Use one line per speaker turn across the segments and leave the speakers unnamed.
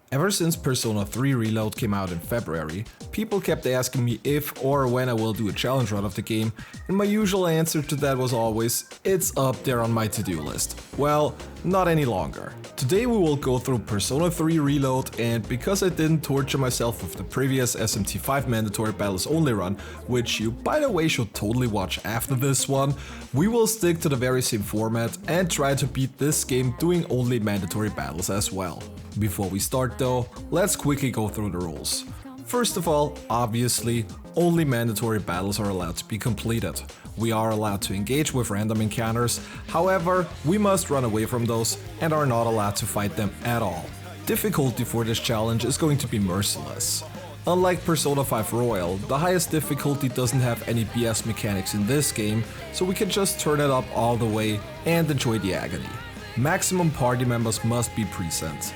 Ever since Persona 3 Reload came out in February, people kept asking me if or when I will do a challenge run of the game, and my usual answer to that was always, it's up there on my to-do list. Well, not any longer. Today we will go through Persona 3 Reload, and because I didn't torture myself with the previous SMTV Mandatory Battles Only run, which you by the way should totally watch after this one, we will stick to the very same format and try to beat this game doing only mandatory battles as well. Before we start though, let's quickly go through the rules. First of all, obviously, only mandatory battles are allowed to be completed. We are allowed to engage with random encounters, however, we must run away from those and are not allowed to fight them at all. Difficulty for this challenge is going to be Merciless. Unlike Persona 5 Royal, the highest difficulty doesn't have any BS mechanics in this game, so we can just turn it up all the way and enjoy the agony. Maximum party members must be present.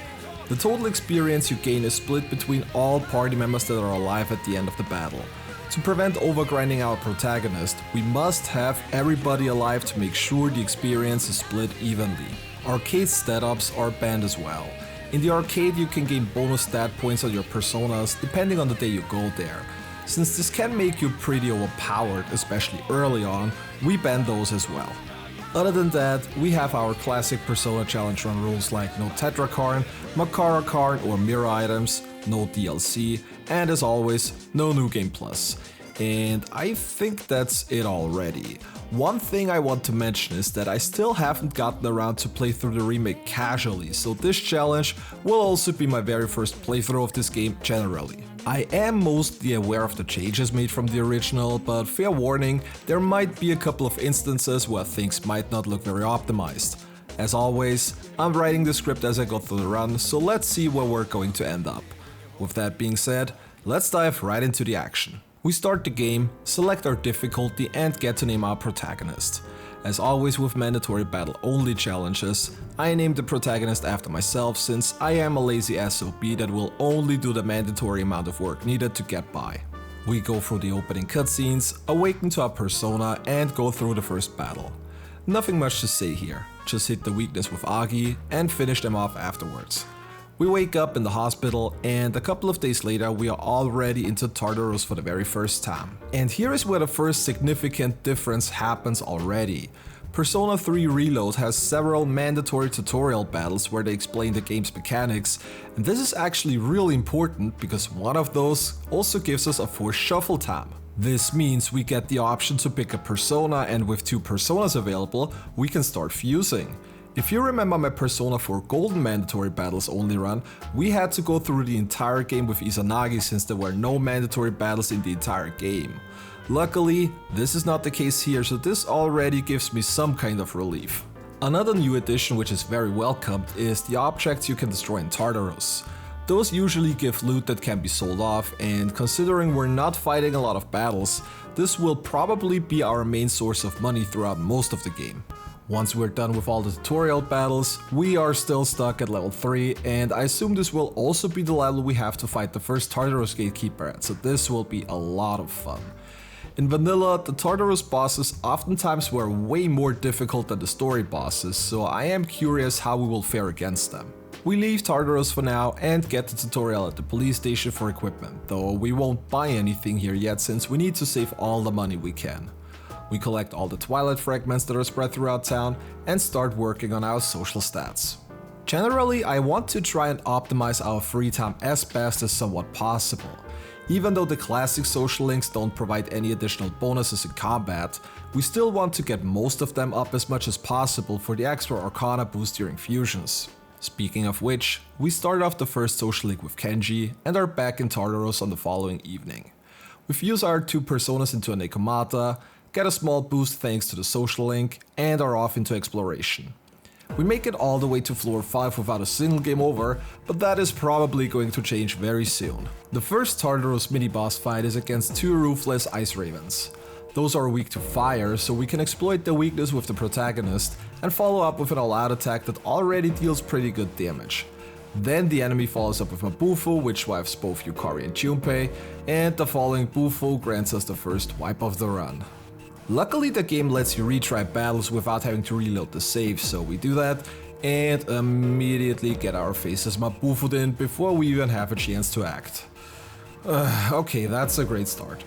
The total experience you gain is split between all party members that are alive at the end of the battle. To prevent overgrinding our protagonist, we must have everybody alive to make sure the experience is split evenly. Arcade stat-ups are banned as well. In the arcade you can gain bonus stat points on your personas depending on the day you go there. Since this can make you pretty overpowered, especially early on, we ban those as well. Other than that, we have our classic Persona challenge run rules like no Tetrakarn, Makara Karn or mirror items, no DLC, and as always, no New Game Plus. And I think that's it already. One thing I want to mention is that I still haven't gotten around to play through the remake casually, so this challenge will also be my very first playthrough of this game generally. I am mostly aware of the changes made from the original, but fair warning, there might be a couple of instances where things might not look very optimized. As always, I'm writing the script as I go through the run, so let's see where we're going to end up. With that being said, let's dive right into the action. We start the game, select our difficulty and get to name our protagonist. As always with mandatory battle only challenges, I named the protagonist after myself since I am a lazy SOB that will only do the mandatory amount of work needed to get by. We go through the opening cutscenes, awaken to our persona and go through the first battle. Nothing much to say here, just hit the weakness with Agi and finish them off afterwards. We wake up in the hospital and a couple of days later we are already into Tartarus for the very first time. And here is where the first significant difference happens already. Persona 3 Reload has several mandatory tutorial battles where they explain the game's mechanics, and this is actually really important because one of those also gives us a forced shuffle time. This means we get the option to pick a persona, and with two personas available, we can start fusing. If you remember my Persona 4 Golden Mandatory Battles Only run, we had to go through the entire game with Izanagi since there were no mandatory battles in the entire game. Luckily, this is not the case here, so this already gives me some kind of relief. Another new addition which is very welcomed is the objects you can destroy in Tartarus. Those usually give loot that can be sold off, and considering we're not fighting a lot of battles, this will probably be our main source of money throughout most of the game. Once we're done with all the tutorial battles, we are still stuck at level 3, and I assume this will also be the level we have to fight the first Tartarus gatekeeper at, so this will be a lot of fun. In vanilla, the Tartarus bosses oftentimes were way more difficult than the story bosses, so I am curious how we will fare against them. We leave Tartarus for now and get the tutorial at the police station for equipment, though we won't buy anything here yet since we need to save all the money we can. We collect all the Twilight fragments that are spread throughout town and start working on our social stats. Generally, I want to try and optimize our free time as best as somewhat possible. Even though the classic social links don't provide any additional bonuses in combat, we still want to get most of them up as much as possible for the extra Arcana boost during fusions. Speaking of which, we start off the first social link with Kenji and are back in Tartarus on the following evening. We fuse our two personas into a Nekomata, get a small boost thanks to the social link, and are off into exploration. We make it all the way to floor 5 without a single game over, but that is probably going to change very soon. The first Tartarus mini-boss fight is against two ruthless Ice Ravens. Those are weak to fire, so we can exploit the weakness with the protagonist and follow up with an all-out attack that already deals pretty good damage. Then the enemy follows up with a Bufo, which wipes both Yukari and Junpei, and the following Bufo grants us the first wipe of the run. Luckily the game lets you retry battles without having to reload the save, so we do that, and immediately get our faces mabufu'd in before we even have a chance to act. Okay, that's a great start.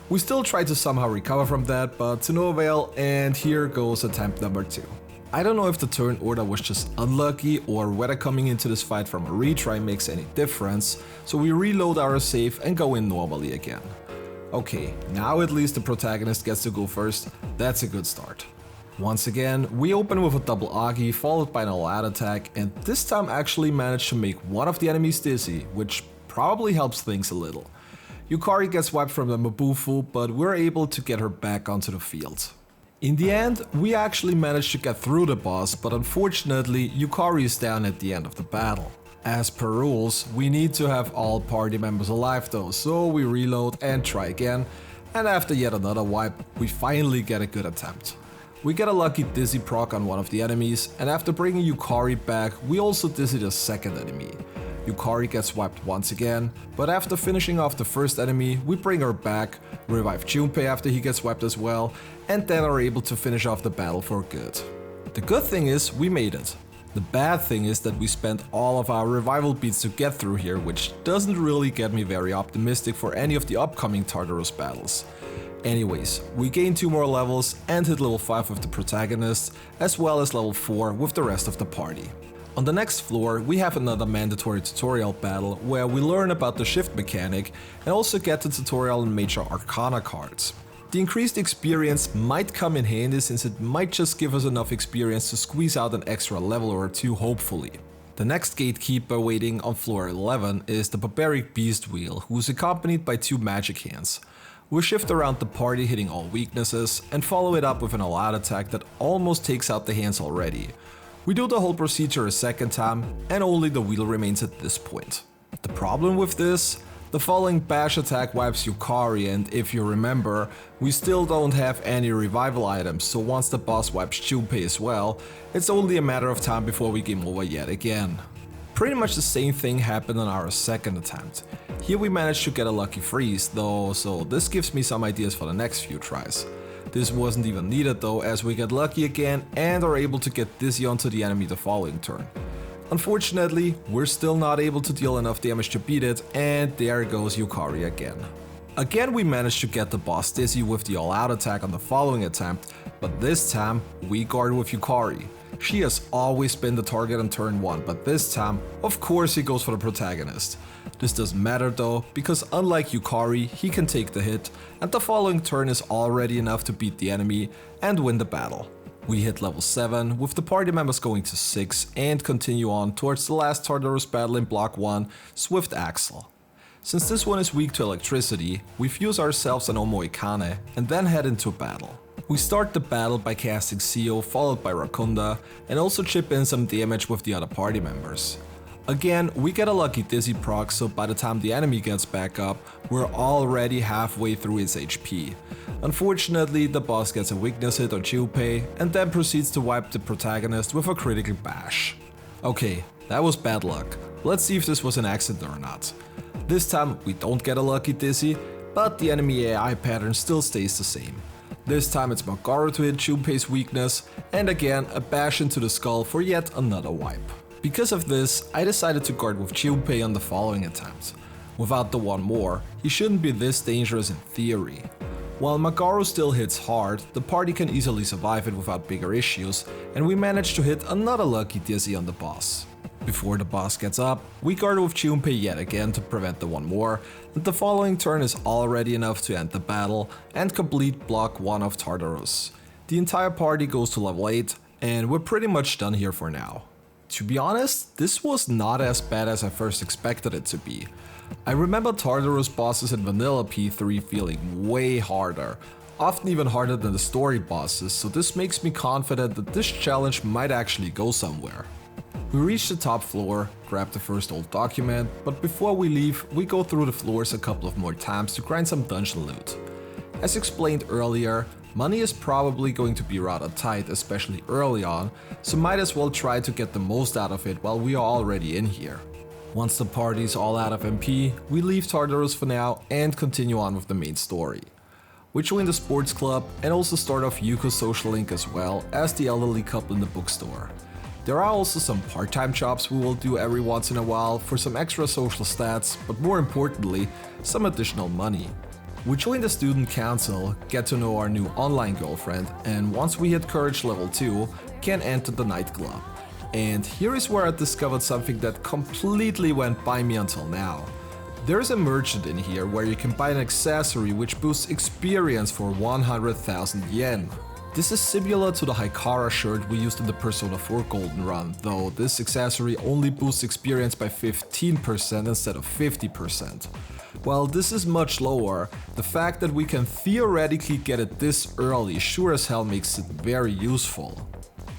We still try to somehow recover from that, but to no avail, and here goes attempt number 2. I don't know if the turn order was just unlucky or whether coming into this fight from a retry makes any difference, so we reload our save and go in normally again. Okay, now at least the protagonist gets to go first, that's a good start. Once again, we open with a double Agi followed by an all-out attack, and this time actually managed to make one of the enemies dizzy, which probably helps things a little. Yukari gets wiped from the Mabufu, but we're able to get her back onto the field. In the end, we actually managed to get through the boss, but unfortunately Yukari is down at the end of the battle. As per rules, we need to have all party members alive though, so we reload and try again, and after yet another wipe, we finally get a good attempt. We get a lucky dizzy proc on one of the enemies, and after bringing Yukari back, we also dizzy the second enemy. Yukari gets wiped once again, but after finishing off the first enemy, we bring her back, revive Junpei after he gets wiped as well, and then are able to finish off the battle for good. The good thing is we made it. The bad thing is that we spent all of our revival beats to get through here, which doesn't really get me very optimistic for any of the upcoming Tartarus battles. Anyways, we gain 2 more levels and hit level 5 with the protagonist, as well as level 4 with the rest of the party. On the next floor, we have another mandatory tutorial battle where we learn about the shift mechanic and also get the tutorial and major arcana cards. The increased experience might come in handy since it might just give us enough experience to squeeze out an extra level or 2 hopefully. The next gatekeeper waiting on floor 11 is the barbaric beast wheel, who is accompanied by 2 magic hands. We shift around the party hitting all weaknesses and follow it up with an all-out attack that almost takes out the hands already. We do the whole procedure a second time and only the wheel remains at this point. The problem with this? The following bash attack wipes Yukari, and if you remember, we still don't have any revival items, so once the boss wipes Junpei as well, it's only a matter of time before we game over yet again. Pretty much the same thing happened on our second attempt. Here we managed to get a lucky freeze though, so this gives me some ideas for the next few tries. This wasn't even needed though, as we get lucky again and are able to get dizzy onto the enemy the following turn. Unfortunately, we're still not able to deal enough damage to beat it, and there goes Yukari again. Again we managed to get the boss dizzy with the all-out attack on the following attempt, but this time we guard with Yukari. She has always been the target on turn 1, but this time, of course he goes for the protagonist. This doesn't matter though, because unlike Yukari, he can take the hit, and the following turn is already enough to beat the enemy and win the battle. We hit level 7, with the party members going to 6, and continue on towards the last Tartarus battle in block 1, Swift Axle. Since this one is weak to electricity, we fuse ourselves an Omoikane and then head into battle. We start the battle by casting Seo followed by Rakunda, and also chip in some damage with the other party members. Again, we get a lucky dizzy proc, so by the time the enemy gets back up, we're already halfway through his HP. Unfortunately, the boss gets a weakness hit on Junpei and then proceeds to wipe the protagonist with a critical bash. Okay, that was bad luck. Let's see if this was an accident or not. This time we don't get a lucky dizzy, but the enemy AI pattern still stays the same. This time it's Magaru to hit Junpei's weakness, and again a bash into the skull for yet another wipe. Because of this, I decided to guard with Junpei on the following attempt. Without the one more, he shouldn't be this dangerous in theory. While Magaru still hits hard, the party can easily survive it without bigger issues, and we manage to hit another lucky dizzy on the boss. Before the boss gets up, we guard with Junpei yet again to prevent the one more, and the following turn is already enough to end the battle and complete block 1 of Tartarus. The entire party goes to level 8, and we're pretty much done here for now. To be honest, this was not as bad as I first expected it to be. I remember Tartarus bosses in vanilla P3 feeling way harder, often even harder than the story bosses, so this makes me confident that this challenge might actually go somewhere. We reach the top floor, grab the first old document, but before we leave, we go through the floors a couple of more times to grind some dungeon loot. As explained earlier, money is probably going to be rather tight, especially early on, so might as well try to get the most out of it while we are already in here. Once the party's all out of MP, we leave Tartarus for now and continue on with the main story. We join the sports club and also start off Yuko's social link as well as the elderly couple in the bookstore. There are also some part-time jobs we will do every once in a while for some extra social stats, but more importantly, some additional money. We join the student council, get to know our new online girlfriend, and once we hit courage level 2, can enter the nightclub. And here is where I discovered something that completely went by me until now. There is a merchant in here where you can buy an accessory which boosts experience for 100,000 yen. This is similar to the Hikara shirt we used in the Persona 4 Golden Run, though this accessory only boosts experience by 15% instead of 50%. While this is much lower, the fact that we can theoretically get it this early sure as hell makes it very useful.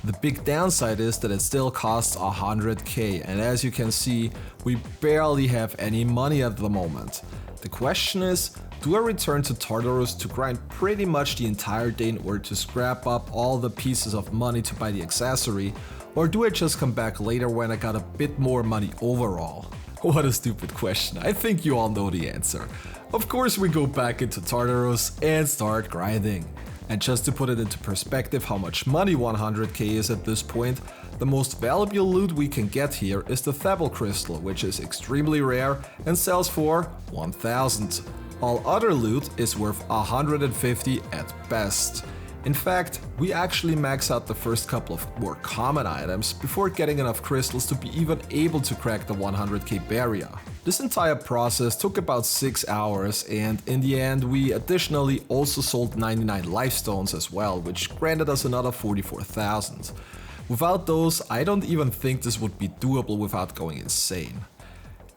The big downside is that it still costs 100k, and as you can see, we barely have any money at the moment. The question is, do I return to Tartarus to grind pretty much the entire day in order to scrap up all the pieces of money to buy the accessory, or do I just come back later when I got a bit more money overall? What a stupid question, I think you all know the answer. Of course we go back into Tartarus and start grinding. And just to put it into perspective how much money 100k is at this point, the most valuable loot we can get here is the Thebel crystal, which is extremely rare and sells for 1000. All other loot is worth 150 at best. In fact, we actually max out the first couple of more common items before getting enough crystals to be even able to crack the 100k barrier. This entire process took about 6 hours, and in the end we additionally also sold 99 lifestones as well, which granted us another 44,000. Without those, I don't even think this would be doable without going insane.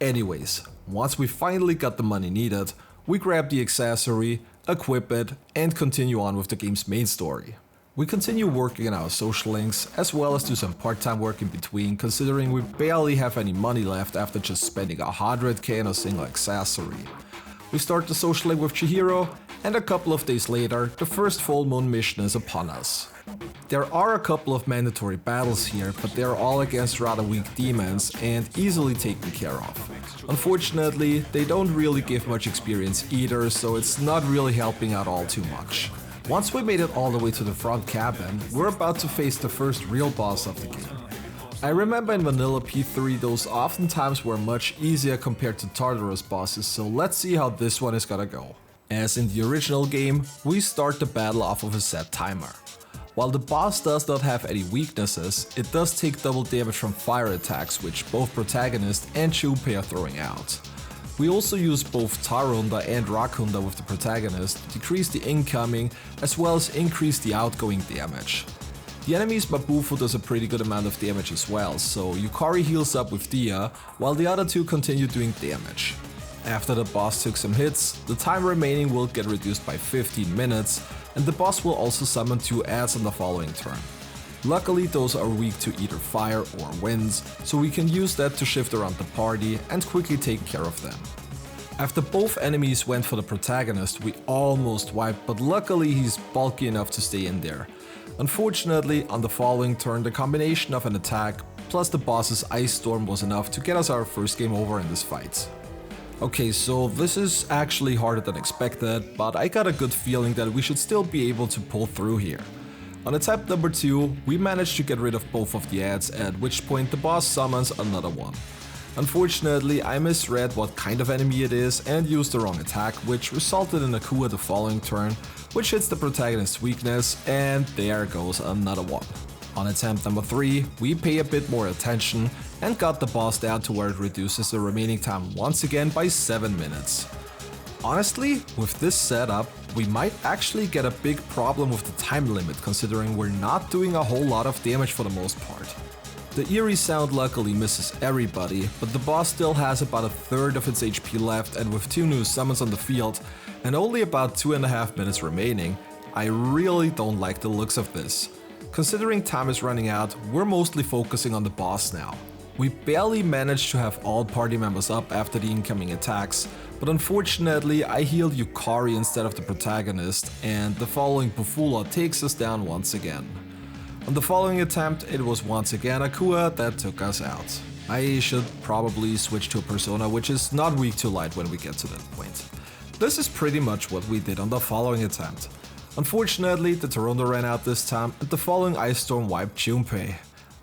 Anyways, once we finally got the money needed, we grab the accessory, equip it, and continue on with the game's main story. We continue working on our social links, as well as do some part-time work in between, considering we barely have any money left after just spending 100k on a single accessory. We start the social link with Chihiro, and a couple of days later, the first full moon mission is upon us. There are a couple of mandatory battles here, but they are all against rather weak demons and easily taken care of. Unfortunately, they don't really give much experience either, so it's not really helping out all too much. Once we made it all the way to the front cabin, we're about to face the first real boss of the game. I remember in vanilla P3 those oftentimes were much easier compared to Tartarus bosses, so let's see how this one is gonna go. As in the original game, we start the battle off of a set timer. While the boss does not have any weaknesses, it does take double damage from fire attacks, which both protagonist and Junpei are throwing out. We also use both Tarunda and Rakunda with the protagonist, decrease the incoming as well as increase the outgoing damage. The enemy's Mabufu does a pretty good amount of damage as well, so Yukari heals up with Dia, while the other two continue doing damage. After the boss took some hits, the time remaining will get reduced by 15 minutes, and the boss will also summon 2 adds on the following turn. Luckily those are weak to either fire or winds, so we can use that to shift around the party and quickly take care of them. After both enemies went for the protagonist, we almost wiped, but luckily he's bulky enough to stay in there. Unfortunately, on the following turn, the combination of an attack plus the boss's ice storm was enough to get us our first game over in this fight. Okay, so this is actually harder than expected, but I got a good feeling that we should still be able to pull through here. On attempt number 2, we managed to get rid of both of the adds, at which point the boss summons another one. Unfortunately, I misread what kind of enemy it is and used the wrong attack, which resulted in a coup at the following turn, which hits the protagonist's weakness, and there goes another one. On attempt number 3, we pay a bit more attention and got the boss down to where it reduces the remaining time once again by 7 minutes. Honestly, with this setup, we might actually get a big problem with the time limit, considering we're not doing a whole lot of damage for the most part. The eerie sound luckily misses everybody, but the boss still has about a third of its HP left, and with 2 new summons on the field and only about 2.5 minutes remaining, I really don't like the looks of this. Considering time is running out, we're mostly focusing on the boss now. We barely managed to have all party members up after the incoming attacks, but unfortunately I healed Yukari instead of the protagonist, and the following Bufula takes us down once again. On the following attempt, it was once again Akua that took us out. I should probably switch to a persona which is not weak to light when we get to that point. This is pretty much what we did on the following attempt. Unfortunately, the Tarunda ran out this time and the following ice storm wiped Junpei.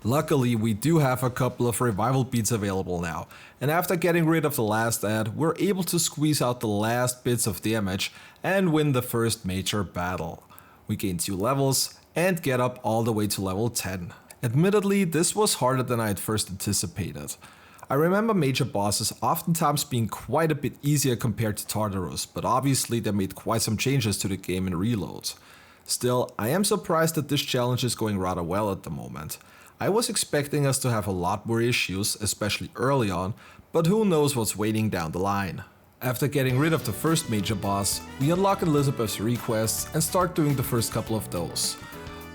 Luckily, we do have a couple of revival beads available now, and after getting rid of the last ad, we're able to squeeze out the last bits of damage and win the first major battle. We gain 2 levels and get up all the way to level 10. Admittedly, this was harder than I had first anticipated. I remember major bosses oftentimes being quite a bit easier compared to Tartarus, but obviously they made quite some changes to the game in Reload. Still, I am surprised that this challenge is going rather well at the moment. I was expecting us to have a lot more issues, especially early on, but who knows what's waiting down the line. After getting rid of the first major boss, we unlock Elizabeth's requests and start doing the first couple of those.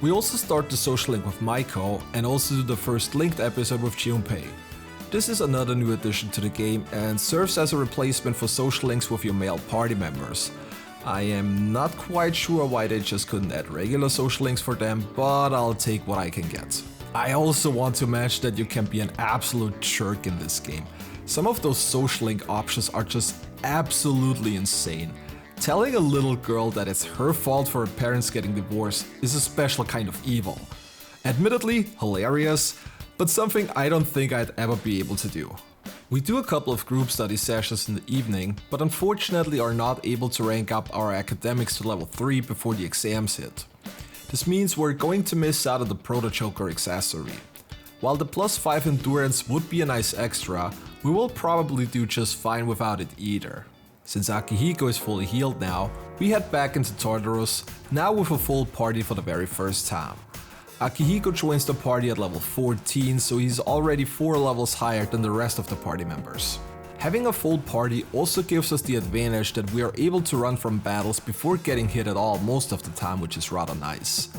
We also start the social link with Maiko and also do the first linked episode with Junpei. This is another new addition to the game and serves as a replacement for social links with your male party members. I am not quite sure why they just couldn't add regular social links for them, but I'll take what I can get. I also want to mention that you can be an absolute jerk in this game. Some of those social link options are just absolutely insane. Telling a little girl that it's her fault for her parents getting divorced is a special kind of evil. Admittedly, hilarious, but something I don't think I'd ever be able to do. We do a couple of group study sessions in the evening, but unfortunately are not able to rank up our academics to level 3 before the exams hit. This means we're going to miss out on the Proto-Joker accessory. While the +5 endurance would be a nice extra, we will probably do just fine without it either. Since Akihiko is fully healed now, we head back into Tartarus, now with a full party for the very first time. Akihiko joins the party at level 14, so he's already 4 levels higher than the rest of the party members. Having a full party also gives us the advantage that we are able to run from battles before getting hit at all most of the time, which is rather nice.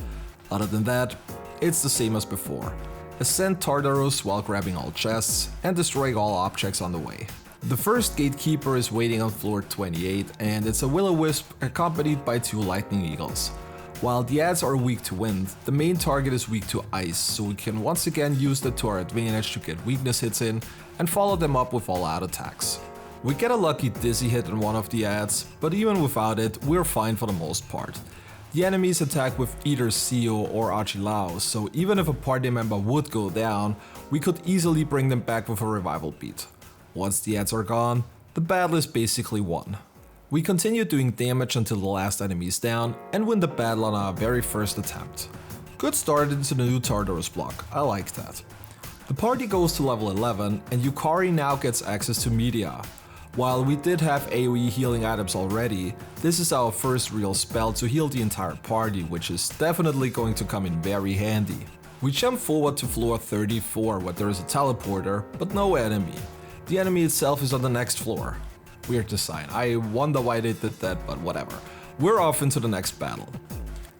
Other than that, it's the same as before. Ascend Tartarus while grabbing all chests and destroying all objects on the way. The first gatekeeper is waiting on floor 28 and it's a will-o-wisp accompanied by 2 lightning eagles. While the ads are weak to wind, the main target is weak to ice, so we can once again use that to our advantage to get weakness hits in and follow them up with all-out attacks. We get a lucky dizzy hit in one of the ads, but even without it, we're fine for the most part. The enemies attack with either Seo or Agilao, so even if a party member would go down, we could easily bring them back with a revival beat. Once the ads are gone, the battle is basically won. We continue doing damage until the last enemy is down and win the battle on our very first attempt. Good start into the new Tartarus block, I like that. The party goes to level 11 and Yukari now gets access to media. While we did have AoE healing items already, this is our first real spell to heal the entire party, which is definitely going to come in very handy. We jump forward to floor 34 where there is a teleporter, but no enemy. The enemy itself is on the next floor. Weird design, I wonder why they did that, but whatever. We're off into the next battle.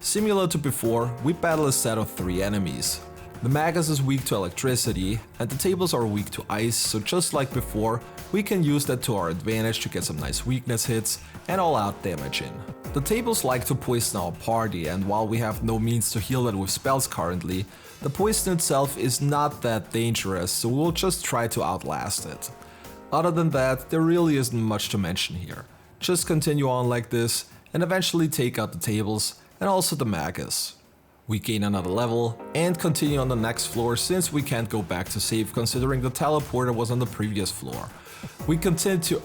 Similar to before, we battle a set of 3 enemies. The Magus is weak to electricity, and the tables are weak to ice, so just like before, we can use that to our advantage to get some nice weakness hits and all-out damage in. The tables like to poison our party, and while we have no means to heal that with spells currently, the poison itself is not that dangerous, so we'll just try to outlast it. Other than that, there really isn't much to mention here. Just continue on like this and eventually take out the tables and also the Magus. We gain another level and continue on the next floor since we can't go back to save considering the teleporter was on the previous floor. We continue to...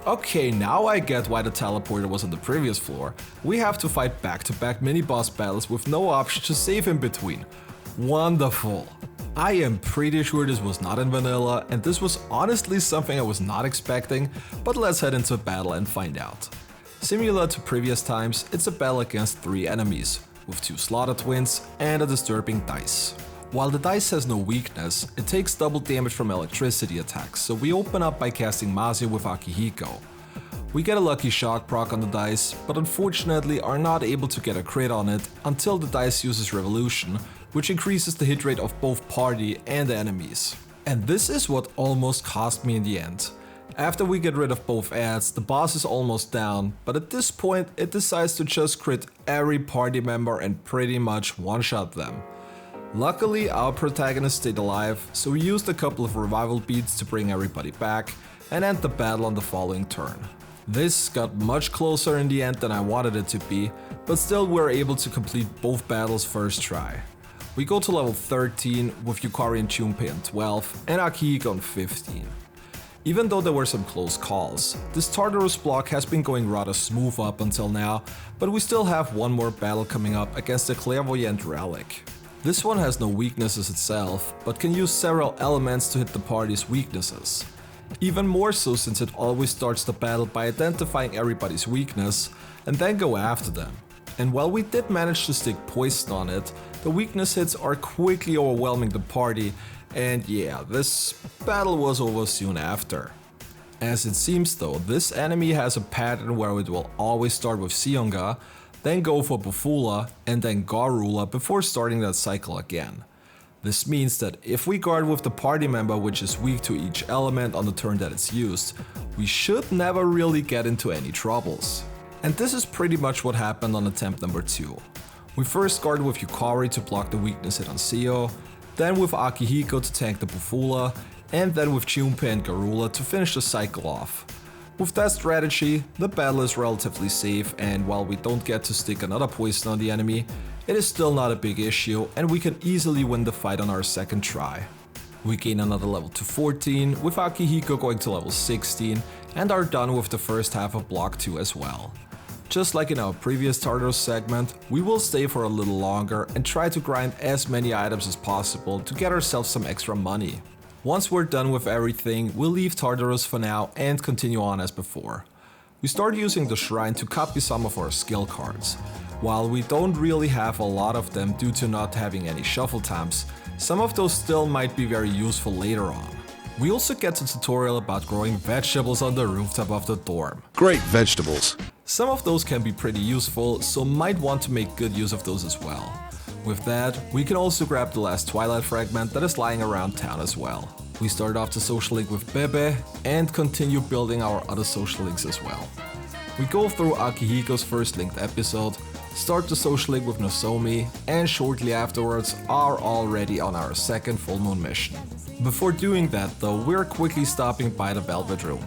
Okay, now I get why the teleporter was on the previous floor. We have to fight back-to-back mini-boss battles with no option to save in between. Wonderful. I am pretty sure this was not in vanilla, and this was honestly something I was not expecting, but let's head into battle and find out. Similar to previous times, it's a battle against 3 enemies, with 2 Slaughter Twins and a disturbing dice. While the dice has no weakness, it takes double damage from electricity attacks, so we open up by casting Mazio with Akihiko. We get a lucky shock proc on the dice, but unfortunately are not able to get a crit on it until the dice uses Revolution, which increases the hit rate of both party and enemies. And this is what almost cost me in the end. After we get rid of both ads, the boss is almost down, but at this point it decides to just crit every party member and pretty much one-shot them. Luckily our protagonist stayed alive, so we used a couple of revival beads to bring everybody back and end the battle on the following turn. This got much closer in the end than I wanted it to be, but still we were able to complete both battles first try. We go to level 13 with Yukari and Junpei on 12 and Akihiko on 15. Even though there were some close calls, this Tartarus block has been going rather smooth up until now, but we still have one more battle coming up against the Clairvoyant Relic. This one has no weaknesses itself, but can use several elements to hit the party's weaknesses. Even more so since it always starts the battle by identifying everybody's weakness and then go after them. And while we did manage to stick poison on it, the weakness hits are quickly overwhelming the party, and yeah, this battle was over soon after. As it seems though, this enemy has a pattern where it will always start with Sionga, then go for Bufula and then Garula before starting that cycle again. This means that if we guard with the party member which is weak to each element on the turn that it's used, we should never really get into any troubles. And this is pretty much what happened on attempt number 2. We first guarded with Yukari to block the weakness hit on Seo, then with Akihiko to tank the Bufula, and then with Junpei and Garula to finish the cycle off. With that strategy, the battle is relatively safe, and while we don't get to stick another poison on the enemy, it is still not a big issue and we can easily win the fight on our second try. We gain another level to 14, with Akihiko going to level 16, and are done with the first half of block 2 as well. Just like in our previous Tartarus segment, we will stay for a little longer and try to grind as many items as possible to get ourselves some extra money. Once we're done with everything, we'll leave Tartarus for now and continue on as before. We start using the shrine to copy some of our skill cards. While we don't really have a lot of them due to not having any shuffle times, some of those still might be very useful later on. We also get a tutorial about growing vegetables on the rooftop of the dorm.
Great vegetables.
Some of those can be pretty useful, so might want to make good use of those as well. With that, we can also grab the last Twilight fragment that is lying around town as well. We start off the social link with Bebe and continue building our other social links as well. We go through Akihiko's first linked episode, start the social link with Nozomi, and shortly afterwards are already on our second full moon mission. Before doing that though, we're quickly stopping by the Velvet Room.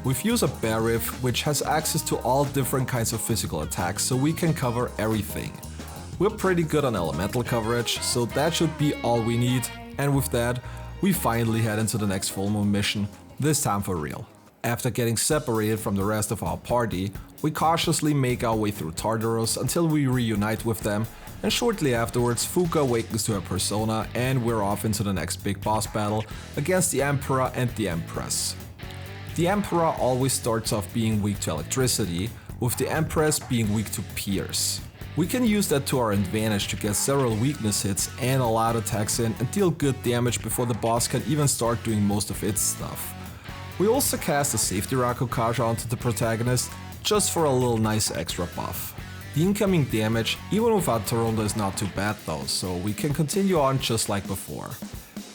We've used a Bear Riff which has access to all different kinds of physical attacks, so we can cover everything. We're pretty good on elemental coverage, so that should be all we need, and with that, we finally head into the next full moon mission, this time for real. After getting separated from the rest of our party, we cautiously make our way through Tartarus until we reunite with them, and shortly afterwards Fuka awakens to her persona and we're off into the next big boss battle against the Emperor and the Empress. The Emperor always starts off being weak to electricity, with the Empress being weak to pierce. We can use that to our advantage to get several weakness hits and a lot of attacks in and deal good damage before the boss can even start doing most of its stuff. We also cast a safety Rakukaja onto the protagonist just for a little nice extra buff. The incoming damage, even without Toronda, is not too bad though, so we can continue on just like before.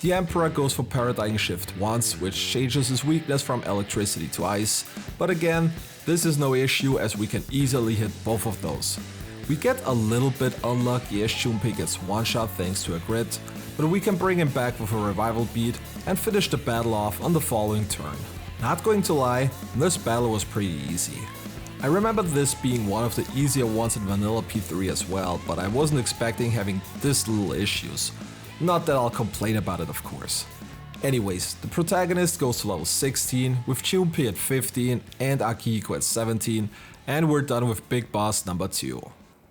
The Emperor goes for Paradigm Shift once, which changes his weakness from electricity to ice, but again, this is no issue as we can easily hit both of those. We get a little bit unlucky as Junpei gets one shot thanks to a crit, but we can bring him back with a revival beat and finish the battle off on the following turn. Not going to lie, this battle was pretty easy. I remember this being one of the easier ones in Vanilla P3 as well, but I wasn't expecting having this little issues. Not that I'll complain about it, of course. Anyways, the protagonist goes to level 16 with Junpei at 15 and Akihiko at 17, and we're done with Big Boss number 2.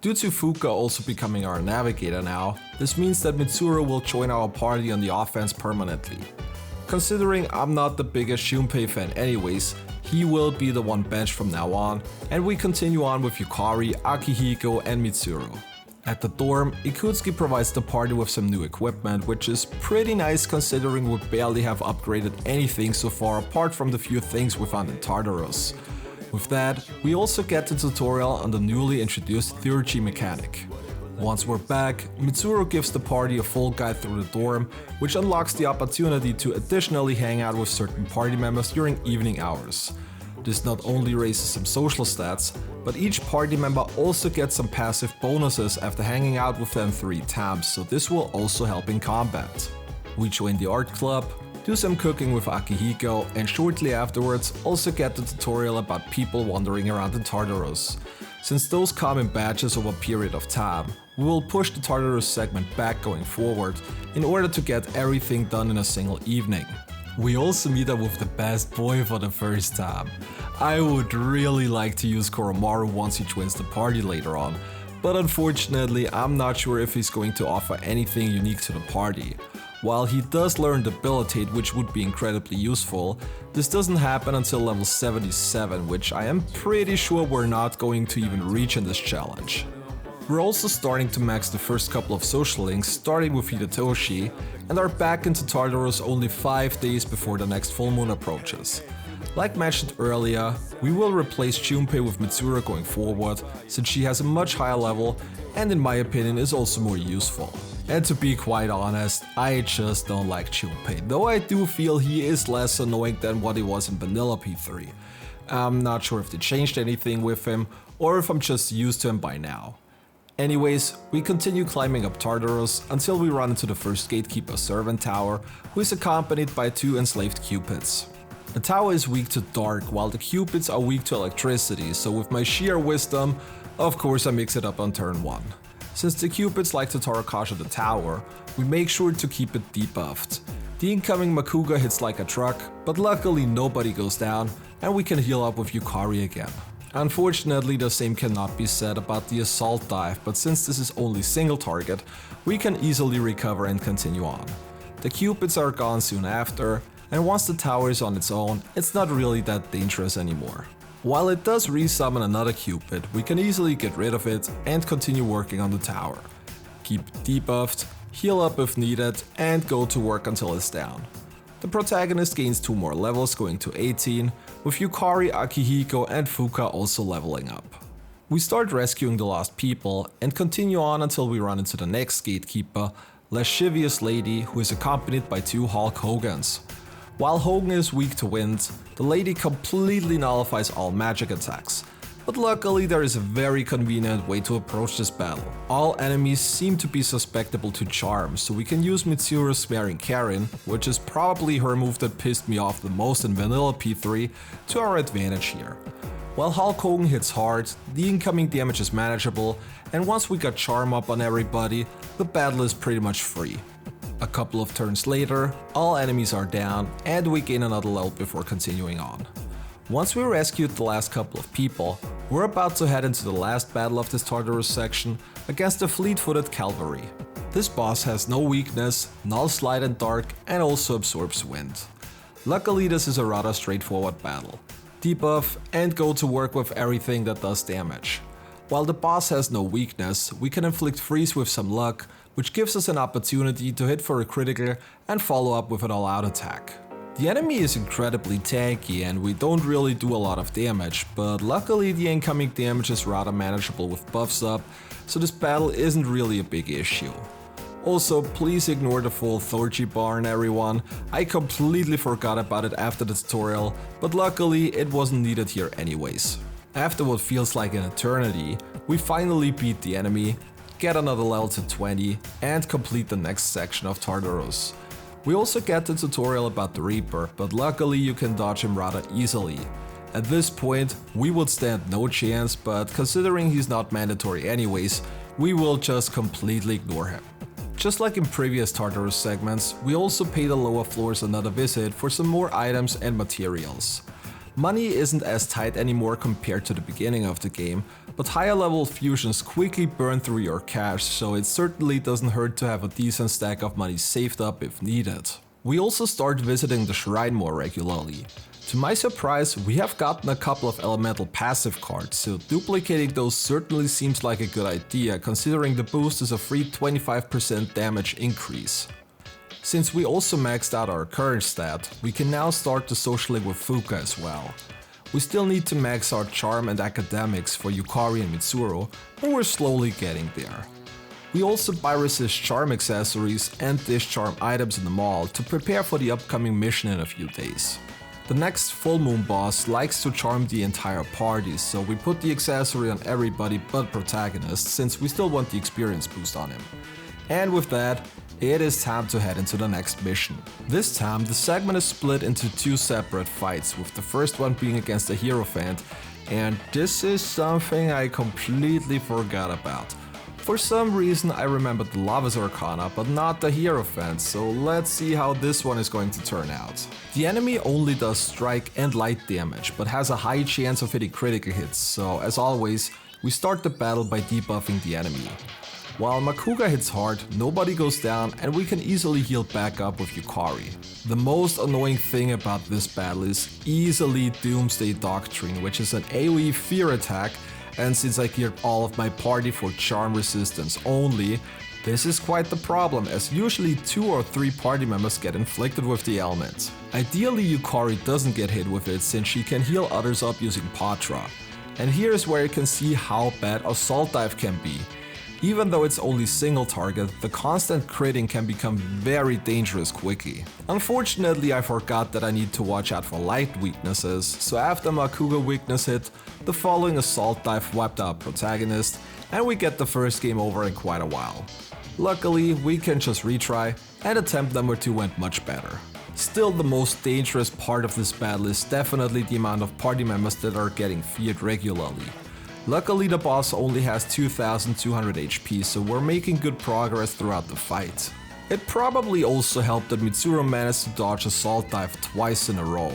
Due to Fuka also becoming our navigator now, this means that Mitsuru will join our party on the offense permanently. Considering I'm not the biggest Junpei fan anyways, he will be the one benched from now on, and we continue on with Yukari, Akihiko and Mitsuru. At the dorm, Ikutsuki provides the party with some new equipment, which is pretty nice considering we barely have upgraded anything so far apart from the few things we found in Tartarus. With that, we also get the tutorial on the newly introduced Theurgy mechanic. Once we're back, Mitsuru gives the party a full guide through the dorm, which unlocks the opportunity to additionally hang out with certain party members during evening hours. This not only raises some social stats, but each party member also gets some passive bonuses after hanging out with them 3 times, so this will also help in combat. We join the art club, do some cooking with Akihiko, and shortly afterwards also get the tutorial about people wandering around in Tartarus. Since those come in batches over a period of time, we will push the Tartarus segment back going forward in order to get everything done in a single evening. We also meet up with the best boy for the first time. I would really like to use Koromaru once he joins the party later on, but unfortunately I'm not sure if he's going to offer anything unique to the party. While he does learn Debilitate, which would be incredibly useful, this doesn't happen until level 77, which I am pretty sure we're not going to even reach in this challenge. We're also starting to max the first couple of social links, starting with Hidetoshi, and are back into Tartarus only 5 days before the next full moon approaches. Like mentioned earlier, we will replace Junpei with Mitsuru going forward, since she has a much higher level and in my opinion is also more useful. And to be quite honest, I just don't like Junpei, though I do feel he is less annoying than what he was in Vanilla P3. I'm not sure if they changed anything with him, or if I'm just used to him by now. Anyways, we continue climbing up Tartarus until we run into the first gatekeeper servant tower, who is accompanied by 2 enslaved cupids. The tower is weak to dark, while the cupids are weak to electricity, so with my sheer wisdom, of course I mix it up on turn 1. Since the cupids like to Tarakasha the tower, we make sure to keep it debuffed. The incoming Makuga hits like a truck, but luckily nobody goes down and we can heal up with Yukari again. Unfortunately, the same cannot be said about the assault dive, but since this is only single target, we can easily recover and continue on. The cupids are gone soon after, and once the tower is on its own, it's not really that dangerous anymore. While it does resummon another cupid, we can easily get rid of it and continue working on the tower. Keep it debuffed, heal up if needed, and go to work until it's down. The protagonist gains 2 more levels, going to 18, with Yukari, Akihiko and Fuka also leveling up. We start rescuing the lost people and continue on until we run into the next gatekeeper, Lascivious Lady, who is accompanied by 2 Hulk Hogans. While Hogan is weak to wind, the lady completely nullifies all magic attacks. But luckily there is a very convenient way to approach this battle. All enemies seem to be susceptible to charms, so we can use Mitsuru's Swearing Karen, which is probably her move that pissed me off the most in Vanilla P3, to our advantage here. While Hulk Hogan hits hard, the incoming damage is manageable, and once we got charm up on everybody, the battle is pretty much free. A couple of turns later, all enemies are down, and we gain another level before continuing on. Once we rescued the last couple of people, we're about to head into the last battle of this Tartarus section against the fleet-footed cavalry. This boss has no weakness, nulls light and dark, and also absorbs wind. Luckily this is a rather straightforward battle. Debuff and go to work with everything that does damage. While the boss has no weakness, we can inflict freeze with some luck, which gives us an opportunity to hit for a critical and follow up with an all-out attack. The enemy is incredibly tanky and we don't really do a lot of damage, but luckily the incoming damage is rather manageable with buffs up, so this battle isn't really a big issue. Also, please ignore the full Thorgy barn everyone, I completely forgot about it after the tutorial, but luckily it wasn't needed here anyways. After what feels like an eternity, we finally beat the enemy, get another level to 20 and complete the next section of Tartarus. We also get the tutorial about the Reaper, but luckily you can dodge him rather easily. At this point, we would stand no chance, but considering he's not mandatory anyways, we will just completely ignore him. Just like in previous Tartarus segments, we also pay the lower floors another visit for some more items and materials. Money isn't as tight anymore compared to the beginning of the game, but higher level fusions quickly burn through your cash, so it certainly doesn't hurt to have a decent stack of money saved up if needed. We also start visiting the shrine more regularly. To my surprise, we have gotten a couple of elemental passive cards, so duplicating those certainly seems like a good idea considering the boost is a free 25% damage increase. Since we also maxed out our current stat, we can now start the socialing with Fuka as well. We still need to max out Charm and Academics for Yukari and Mitsuru, but we're slowly getting there. We also buy resist Charm accessories and discharm items in the mall to prepare for the upcoming mission in a few days. The next full moon boss likes to charm the entire party, so we put the accessory on everybody but protagonist since we still want the experience boost on him. And with that, it is time to head into the next mission. This time, the segment is split into two separate fights, with the first one being against a Hierophant, and this is something I completely forgot about. For some reason I remembered the Lava's Arcana, but not the Hierophant, so let's see how this one is going to turn out. The enemy only does strike and light damage, but has a high chance of hitting critical hits, so as always, we start the battle by debuffing the enemy. While Makuga hits hard, nobody goes down and we can easily heal back up with Yukari. The most annoying thing about this battle is easily Doomsday Doctrine, which is an AoE fear attack, and since I geared all of my party for charm resistance only, this is quite the problem, as usually 2 or 3 party members get inflicted with the element. Ideally Yukari doesn't get hit with it, since she can heal others up using Patra. And here's where you can see how bad Assault Dive can be. Even though it's only single target, the constant critting can become very dangerous quickly. Unfortunately, I forgot that I need to watch out for light weaknesses, so after Makuga weakness hit, the following Assault Dive wiped out protagonist, and we get the first game over in quite a while. Luckily, we can just retry, and attempt number 2 went much better. Still, the most dangerous part of this battle is definitely the amount of party members that are getting feared regularly. Luckily the boss only has 2200 HP, so we're making good progress throughout the fight. It probably also helped that Mitsuru managed to dodge Assault Dive twice in a row.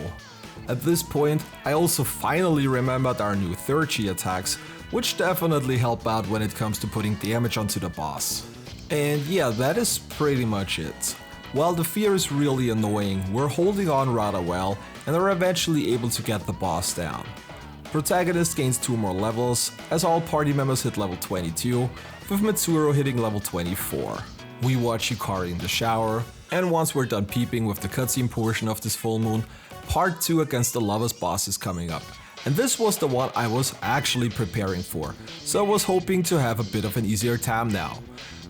At this point, I also finally remembered our new 3rd attacks, which definitely help out when it comes to putting damage onto the boss. And yeah, that is pretty much it. While the fear is really annoying, we're holding on rather well and are eventually able to get the boss down. Protagonist gains 2 more levels, as all party members hit level 22, with Mitsuru hitting level 24. We watch Yukari in the shower, and once we're done peeping with the cutscene portion of this full moon, part 2 against the Lover's boss is coming up. And this was the one I was actually preparing for, so I was hoping to have a bit of an easier time now.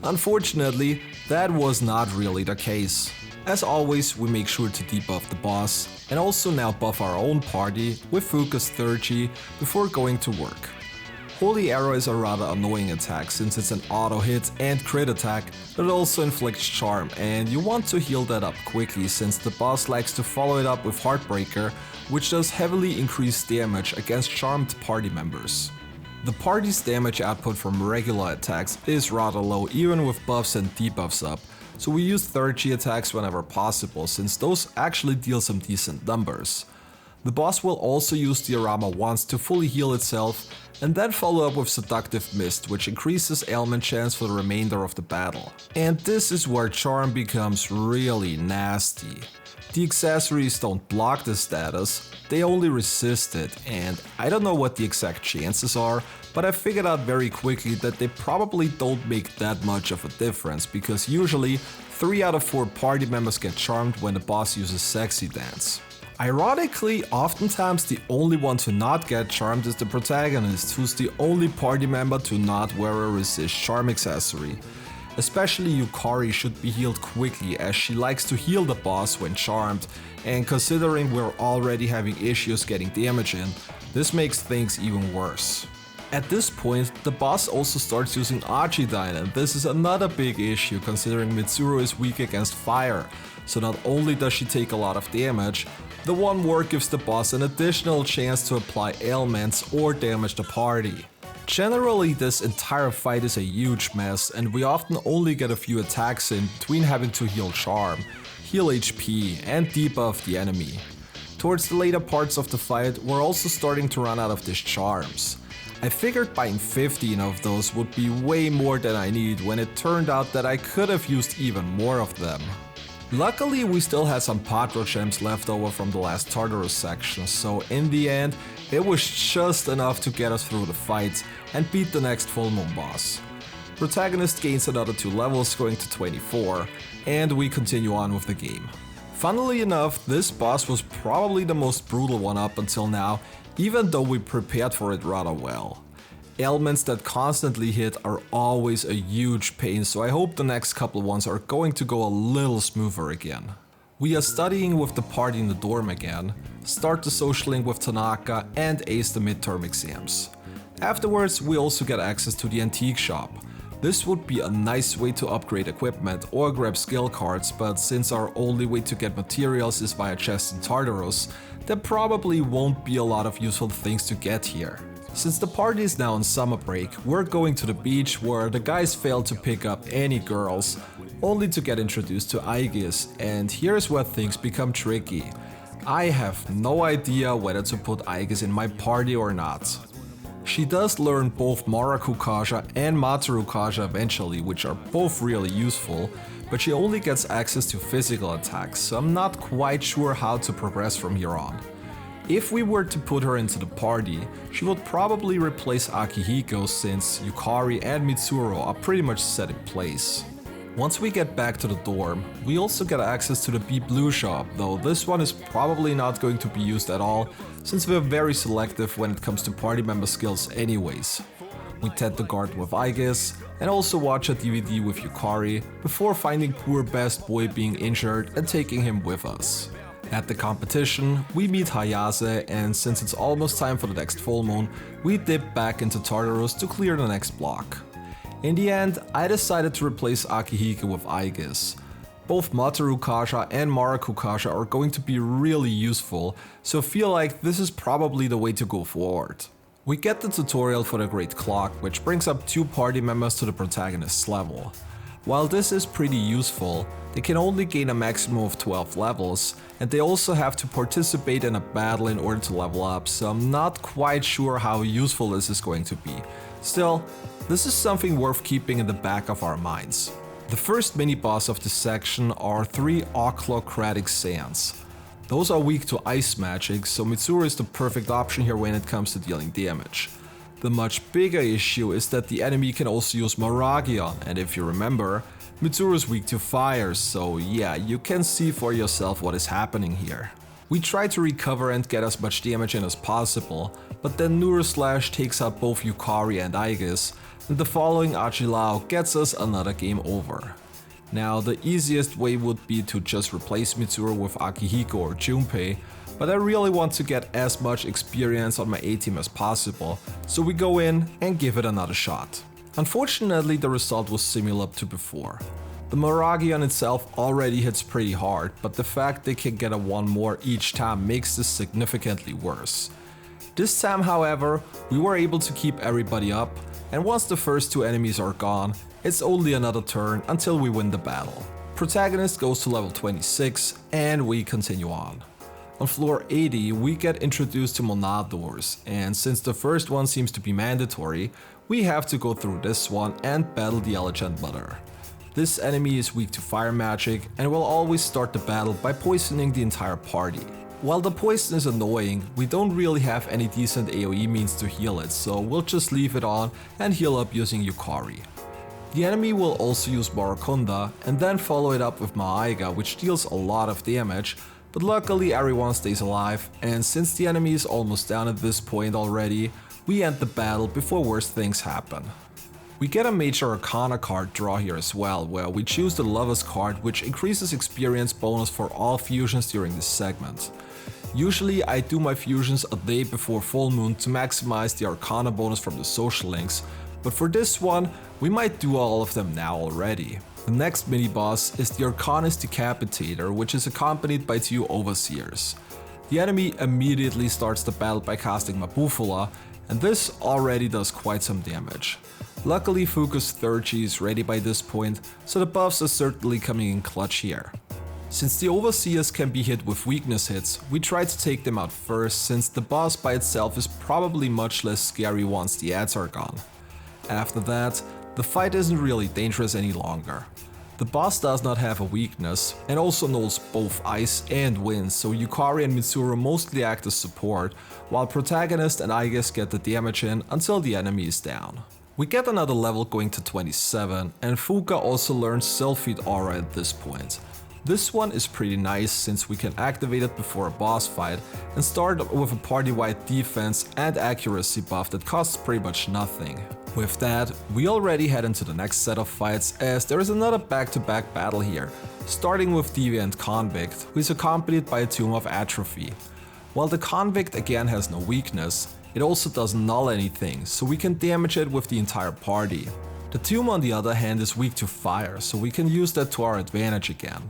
Unfortunately, that was not really the case. As always, we make sure to debuff the boss, and also now buff our own party with Fuka's 3rd before going to work. Holy Arrow is a rather annoying attack, since it's an auto hit and crit attack that also inflicts charm, and you want to heal that up quickly since the boss likes to follow it up with Heartbreaker, which does heavily increased damage against charmed party members. The party's damage output from regular attacks is rather low even with buffs and debuffs up, so we use 3rd attacks whenever possible, since those actually deal some decent numbers. The boss will also use Diorama once to fully heal itself, and then follow up with Seductive Mist, which increases ailment chance for the remainder of the battle. And this is where charm becomes really nasty. The accessories don't block the status, they only resist it, and I don't know what the exact chances are, but I figured out very quickly that they probably don't make that much of a difference, because usually 3 out of 4 party members get charmed when the boss uses Sexy Dance. Ironically, oftentimes the only one to not get charmed is the protagonist, who's the only party member to not wear a resist charm accessory. Especially Yukari should be healed quickly, as she likes to heal the boss when charmed, and considering we're already having issues getting damage in, this makes things even worse. At this point, the boss also starts using Archidyne, and this is another big issue considering Mitsuru is weak against fire, so not only does she take a lot of damage, the one more gives the boss an additional chance to apply ailments or damage the party. Generally, this entire fight is a huge mess, and we often only get a few attacks in between having to heal charm, heal HP, and debuff the enemy. Towards the later parts of the fight, we're also starting to run out of these charms. I figured buying 15 of those would be way more than I need, when it turned out that I could have used even more of them. Luckily, we still had some Patra gems left over from the last Tartarus section, so in the end, it was just enough to get us through the fight and beat the next full moon boss. Protagonist gains another 2 levels, going to 24, and we continue on with the game. Funnily enough, this boss was probably the most brutal one up until now, even though we prepared for it rather well. Ailments that constantly hit are always a huge pain, so I hope the next couple ones are going to go a little smoother again. We are studying with the party in the dorm again, start the socialing with Tanaka, and ace the midterm exams. Afterwards, we also get access to the antique shop. This would be a nice way to upgrade equipment or grab skill cards, but since our only way to get materials is via chests in Tartarus, there probably won't be a lot of useful things to get here. Since the party is now on summer break, we're going to the beach where the guys failed to pick up any girls, only to get introduced to Aegis, and here's where things become tricky. I have no idea whether to put Aegis in my party or not. She does learn both Marakukasha and Matarukasha eventually, which are both really useful, but she only gets access to physical attacks, so I'm not quite sure how to progress from here on. If we were to put her into the party, she would probably replace Akihiko since Yukari and Mitsuru are pretty much set in place. Once we get back to the dorm, we also get access to the Be Blue shop, though this one is probably not going to be used at all, since we're very selective when it comes to party member skills anyways. We tend to guard with Aegis, and also watch a DVD with Yukari, before finding poor best boy being injured and taking him with us. At the competition, we meet Hayase, and since it's almost time for the next full moon, we dip back into Tartarus to clear the next block. In the end, I decided to replace Akihiko with Aegis. Both Matarukasha and Marakukasha are going to be really useful, so feel like this is probably the way to go forward. We get the tutorial for the Great Clock, which brings up 2 party members to the protagonist's level. While this is pretty useful, they can only gain a maximum of 12 levels, and they also have to participate in a battle in order to level up, so I'm not quite sure how useful this is going to be. Still, this is something worth keeping in the back of our minds. The first mini-boss of this section are 3 Ochlocratic Saiyans. Those are weak to ice magic, so Mitsuru is the perfect option here when it comes to dealing damage. The much bigger issue is that the enemy can also use Maragion, and if you remember, Mitsuru is weak to fire, so yeah, you can see for yourself what is happening here. We try to recover and get as much damage in as possible, but then Nuraslash takes out both Yukari and Aegis, and the following Achilao gets us another game over. Now, the easiest way would be to just replace Mitsuru with Akihiko or Junpei, but I really want to get as much experience on my A-team as possible, so we go in and give it another shot. Unfortunately, the result was similar to before. The Maragion itself already hits pretty hard, but the fact they can get a 1 more each time makes this significantly worse. This time, however, we were able to keep everybody up, and once the first 2 enemies are gone, it's only another turn until we win the battle. Protagonist goes to level 26, and we continue on. On floor 80, we get introduced to Monad doors, and since the first one seems to be mandatory, we have to go through this one and battle the Elegant Mother. This enemy is weak to fire magic and will always start the battle by poisoning the entire party. While the poison is annoying, we don't really have any decent AoE means to heal it, so we'll just leave it on and heal up using Yukari. The enemy will also use Barakunda and then follow it up with Maaiga, which deals a lot of damage, but luckily everyone stays alive, and since the enemy is almost down at this point already, we end the battle before worse things happen. We get a Major Arcana card draw here as well, where we choose the Lover's card, which increases experience bonus for all fusions during this segment. Usually I do my fusions a day before full moon to maximize the Arcana bonus from the social links, but for this one, we might do all of them now already. The next mini-boss is the Arcanist Decapitator, which is accompanied by 2 Overseers. The enemy immediately starts the battle by casting Mabufula, and this already does quite some damage. Luckily Fuku's 3rd G is ready by this point, so the buffs are certainly coming in clutch here. Since the Overseers can be hit with weakness hits, we try to take them out first, since the boss by itself is probably much less scary once the ads are gone. After that, the fight isn't really dangerous any longer. The boss does not have a weakness, and also knows both ice and wind, so Yukari and Mitsuru mostly act as support, while protagonist and Aegis get the damage in until the enemy is down. We get another level going to 27, and Fuka also learns Sylphid Aura at this point. This one is pretty nice since we can activate it before a boss fight and start with a party-wide defense and accuracy buff that costs pretty much nothing. With that, we already head into the next set of fights, as there is another back-to-back battle here, starting with Deviant Convict, who is accompanied by a Tomb of Atrophy. While the Convict again has no weakness, it also doesn't null anything, so we can damage it with the entire party. The Tomb on the other hand is weak to fire, so we can use that to our advantage again.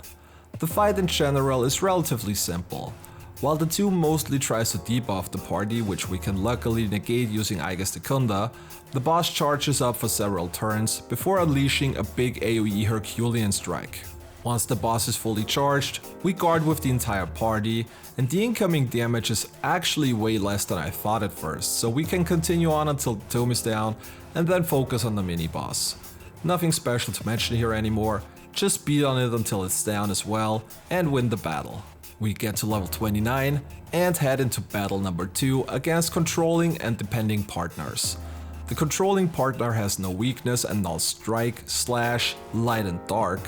The fight in general is relatively simple. While the Tomb mostly tries to debuff the party, which we can luckily negate using Aegis Secunda, the boss charges up for several turns before unleashing a big AoE Herculean strike. Once the boss is fully charged, we guard with the entire party, and the incoming damage is actually way less than I thought at first, so we can continue on until the Tomb is down and then focus on the mini-boss. Nothing special to mention here anymore, just beat on it until it's down as well and win the battle. We get to level 29 and head into battle number 2 against controlling and depending partners. The controlling partner has no weakness and null strike, slash, light and dark,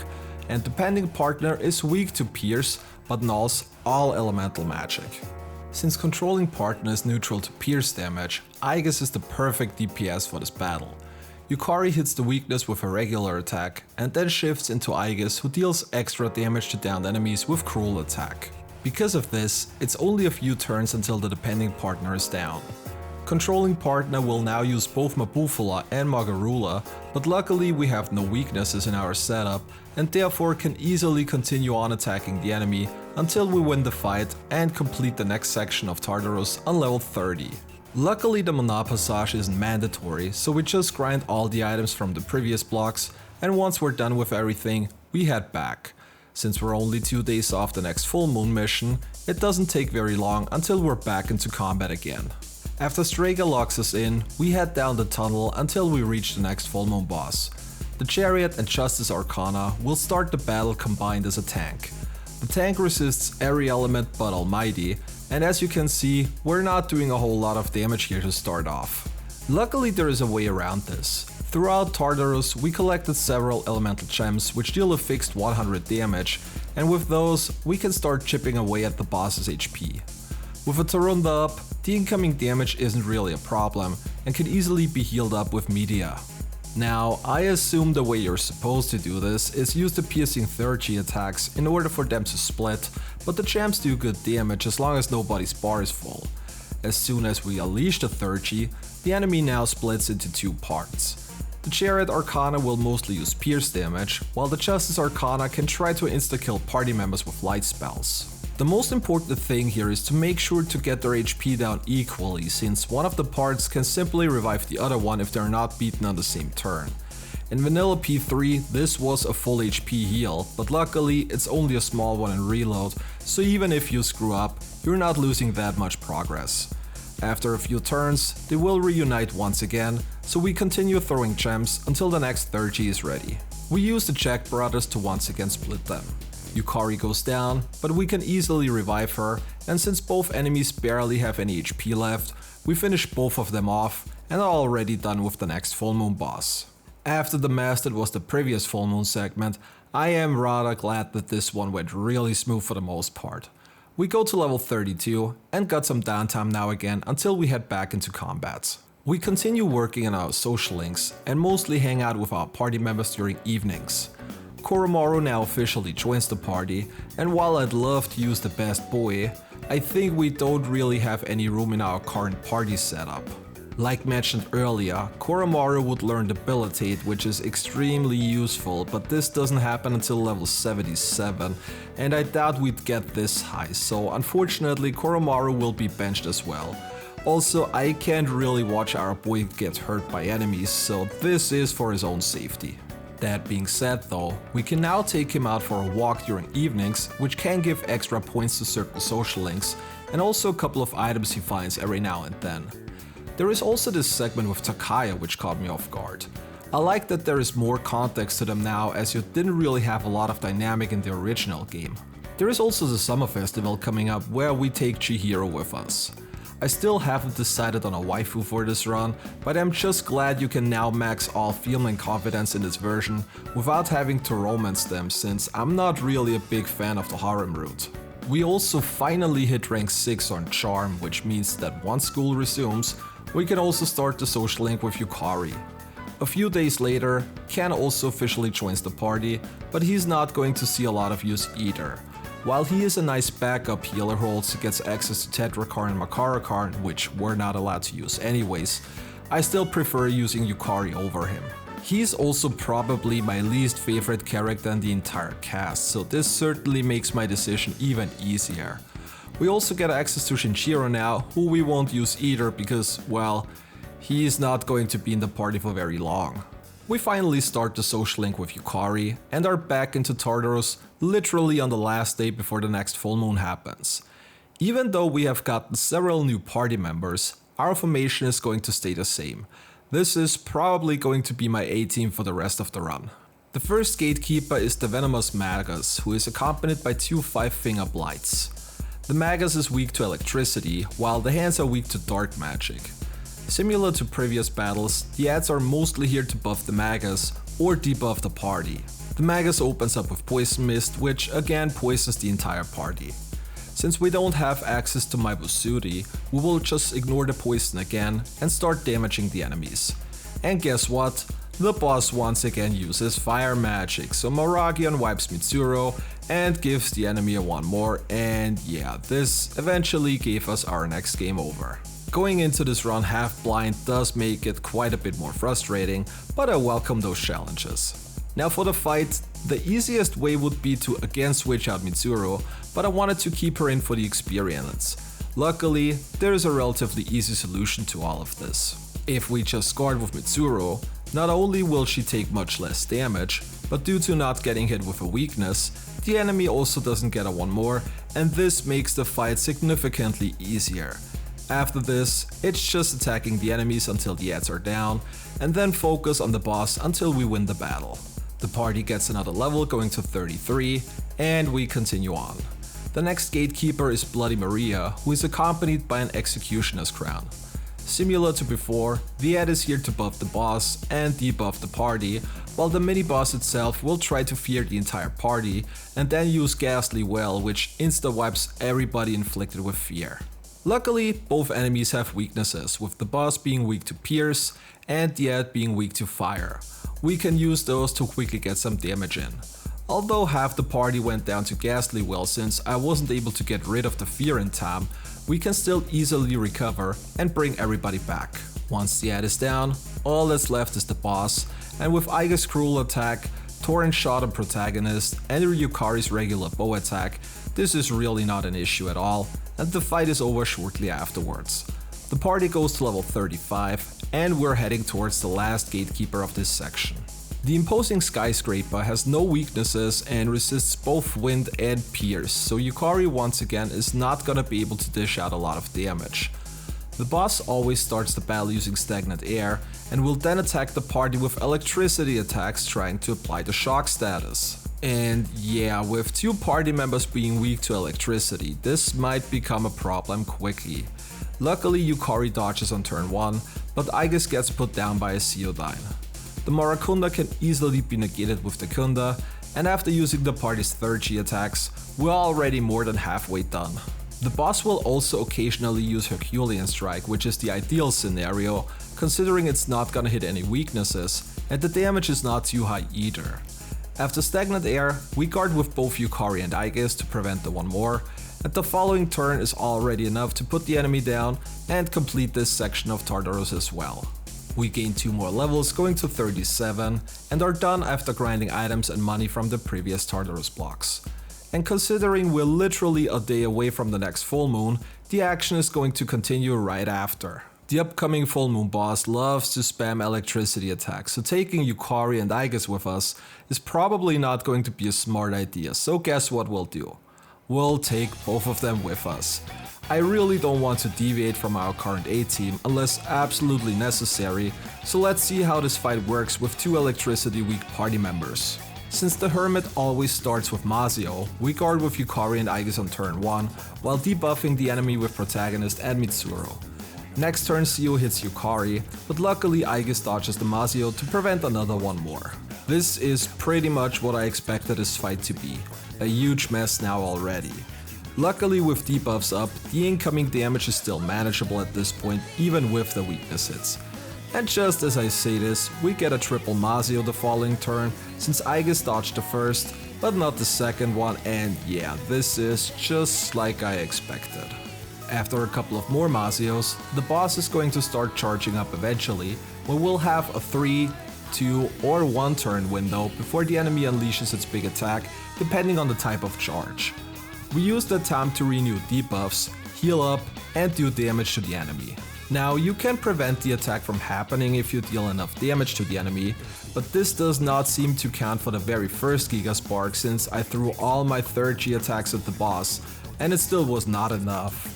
and depending partner is weak to pierce but nulls all elemental magic. Since controlling partner is neutral to pierce damage, Aegis is the perfect DPS for this battle. Yukari hits the weakness with a regular attack and then shifts into Aegis, who deals extra damage to downed enemies with cruel attack. Because of this, it's only a few turns until the depending partner is down. Controlling partner will now use both Mabufula and Magarula, but luckily we have no weaknesses in our setup and therefore can easily continue on attacking the enemy until we win the fight and complete the next section of Tartarus on level 30. Luckily the Mana Passage isn't mandatory, so we just grind all the items from the previous blocks, and once we're done with everything, we head back. Since we're only 2 days off the next full moon mission, it doesn't take very long until we're back into combat again. After Strega locks us in, we head down the tunnel until we reach the next full moon boss. The Chariot and Justice Arcana will start the battle combined as a tank. The tank resists every element but Almighty, and as you can see, we're not doing a whole lot of damage here to start off. Luckily there is a way around this. Throughout Tartarus, we collected several elemental gems which deal a fixed 100 damage, and with those, we can start chipping away at the boss's HP. With a Tarunda up, the incoming damage isn't really a problem and can easily be healed up with Media. Now, I assume the way you're supposed to do this is use the piercing 30 attacks in order for them to split, but the gems do good damage as long as nobody's bar is full. As soon as we unleash the 30, the enemy now splits into 2 parts. The Chariot Arcana will mostly use pierce damage, while the Justice Arcana can try to insta-kill party members with light spells. The most important thing here is to make sure to get their HP down equally, since one of the parts can simply revive the other one if they're not beaten on the same turn. In vanilla P3 this was a full HP heal, but luckily it's only a small one in reload, so even if you screw up, you're not losing that much progress. After a few turns, they will reunite once again, so we continue throwing gems until the next 30 is ready. We use the Jack brothers to once again split them. Yukari goes down, but we can easily revive her, and since both enemies barely have any HP left, we finish both of them off and are already done with the next full moon boss. After the mess that was the previous full moon segment, I am rather glad that this one went really smooth for the most part. We go to level 32 and got some downtime now again until we head back into combat. We continue working on our social links and mostly hang out with our party members during evenings. Koromaru now officially joins the party, and while I'd love to use the best boy, I think we don't really have any room in our current party setup. Like mentioned earlier, Koromaru would learn Debilitate, which is extremely useful, but this doesn't happen until level 77, and I doubt we'd get this high, so unfortunately Koromaru will be benched as well. Also, I can't really watch our boy get hurt by enemies, so this is for his own safety. That being said though, we can now take him out for a walk during evenings, which can give extra points to certain social links, and also a couple of items he finds every now and then. There is also this segment with Takaya which caught me off guard. I like that there is more context to them now, as you didn't really have a lot of dynamic in the original game. There is also the summer festival coming up where we take Chihiro with us. I still haven't decided on a waifu for this run, but I'm just glad you can now max all female confidence in this version without having to romance them, since I'm not really a big fan of the harem route. We also finally hit rank 6 on Charm, which means that once school resumes, we can also start the social link with Yukari. A few days later, Ken also officially joins the party, but he's not going to see a lot of use either. While he is a nice backup healer who also gets access to Tetrakarn and Makarakarn, which we're not allowed to use anyways, I still prefer using Yukari over him. He's also probably my least favorite character in the entire cast, so this certainly makes my decision even easier. We also get access to Shinjiro now, who we won't use either because, well, he's not going to be in the party for very long. We finally start the social link with Yukari and are back into Tartarus literally on the last day before the next full moon happens. Even though we have gotten several new party members, our formation is going to stay the same. This is probably going to be my A team for the rest of the run. The first gatekeeper is the venomous Magus, who is accompanied by two 5-finger blights. The Magus is weak to electricity, while the hands are weak to dark magic. Similar to previous battles, the ads are mostly here to buff the Magus or debuff the party. The Magus opens up with Poison Mist, which again poisons the entire party. Since we don't have access to my Busudi, we will just ignore the poison again and start damaging the enemies. And guess what? The boss once again uses fire magic, so Moragion wipes Mitsuru and gives the enemy a one more, and yeah, this eventually gave us our next game over. Going into this run half blind does make it quite a bit more frustrating, but I welcome those challenges. Now for the fight, the easiest way would be to again switch out Mitsuru, but I wanted to keep her in for the experience. Luckily, there is a relatively easy solution to all of this. If we just guard with Mitsuru, not only will she take much less damage, but due to not getting hit with a weakness, the enemy also doesn't get a one more, and this makes the fight significantly easier. After this, it's just attacking the enemies until the ads are down, and then focus on the boss until we win the battle. The party gets another level going to 33, and we continue on. The next gatekeeper is Bloody Maria, who is accompanied by an executioner's crown. Similar to before, the ad is here to buff the boss and debuff the party, while the mini-boss itself will try to fear the entire party and then use Ghastly Well, which insta-wipes everybody inflicted with fear. Luckily, both enemies have weaknesses, with the boss being weak to pierce and the ad being weak to fire. We can use those to quickly get some damage in. Although half the party went down to Ghastly Well since I wasn't able to get rid of the fear in time, we can still easily recover and bring everybody back. Once the ad is down, all that's left is the boss, and with Aiga's cruel attack, Torrent shot on protagonist, and Yukari's regular bow attack, this is really not an issue at all, and the fight is over shortly afterwards. The party goes to level 35, and we're heading towards the last gatekeeper of this section. The imposing skyscraper has no weaknesses and resists both wind and pierce, so Yukari once again is not gonna be able to dish out a lot of damage. The boss always starts the battle using stagnant air and will then attack the party with electricity attacks trying to apply the shock status. And yeah, with two party members being weak to electricity, this might become a problem quickly. Luckily Yukari dodges on turn 1, but Aigis gets put down by a Seodyne. The Marakunda can easily be negated with the Kunda, and after using the party's third G attacks, we're already more than halfway done. The boss will also occasionally use Herculean Strike, which is the ideal scenario, considering it's not gonna hit any weaknesses, and the damage is not too high either. After Stagnant Air, we guard with both Yukari and Aigis to prevent the one more, and the following turn is already enough to put the enemy down and complete this section of Tartarus as well. We gain 2 more levels going to 37 and are done after grinding items and money from the previous Tartarus blocks. And considering we're literally a day away from the next full moon, the action is going to continue right after. The upcoming full moon boss loves to spam electricity attacks, so taking Yukari and Aigis with us is probably not going to be a smart idea, so guess what we'll do? We'll take both of them with us. I really don't want to deviate from our current A team unless absolutely necessary, so let's see how this fight works with 2 electricity weak party members. Since the Hermit always starts with Mazio, we guard with Yukari and Aigis on turn 1, while debuffing the enemy with Protagonist and Mitsuru. Next turn Sio hits Yukari, but luckily Aigis dodges the Mazio to prevent another one more. This is pretty much what I expected this fight to be, a huge mess now already. Luckily with debuffs up, the incoming damage is still manageable at this point even with the weakness hits. And just as I say this, we get a triple Mazio the following turn, since Aigis dodged the first, but not the second one, and yeah, this is just like I expected. After a couple of more Mazios, the boss is going to start charging up eventually, where we'll have a 3, 2, or 1 turn window before the enemy unleashes its big attack, depending on the type of charge. We use that time to renew debuffs, heal up, and do damage to the enemy. Now, you can prevent the attack from happening if you deal enough damage to the enemy, but this does not seem to count for the very first Giga Spark since I threw all my 3rd G attacks at the boss, and it still was not enough.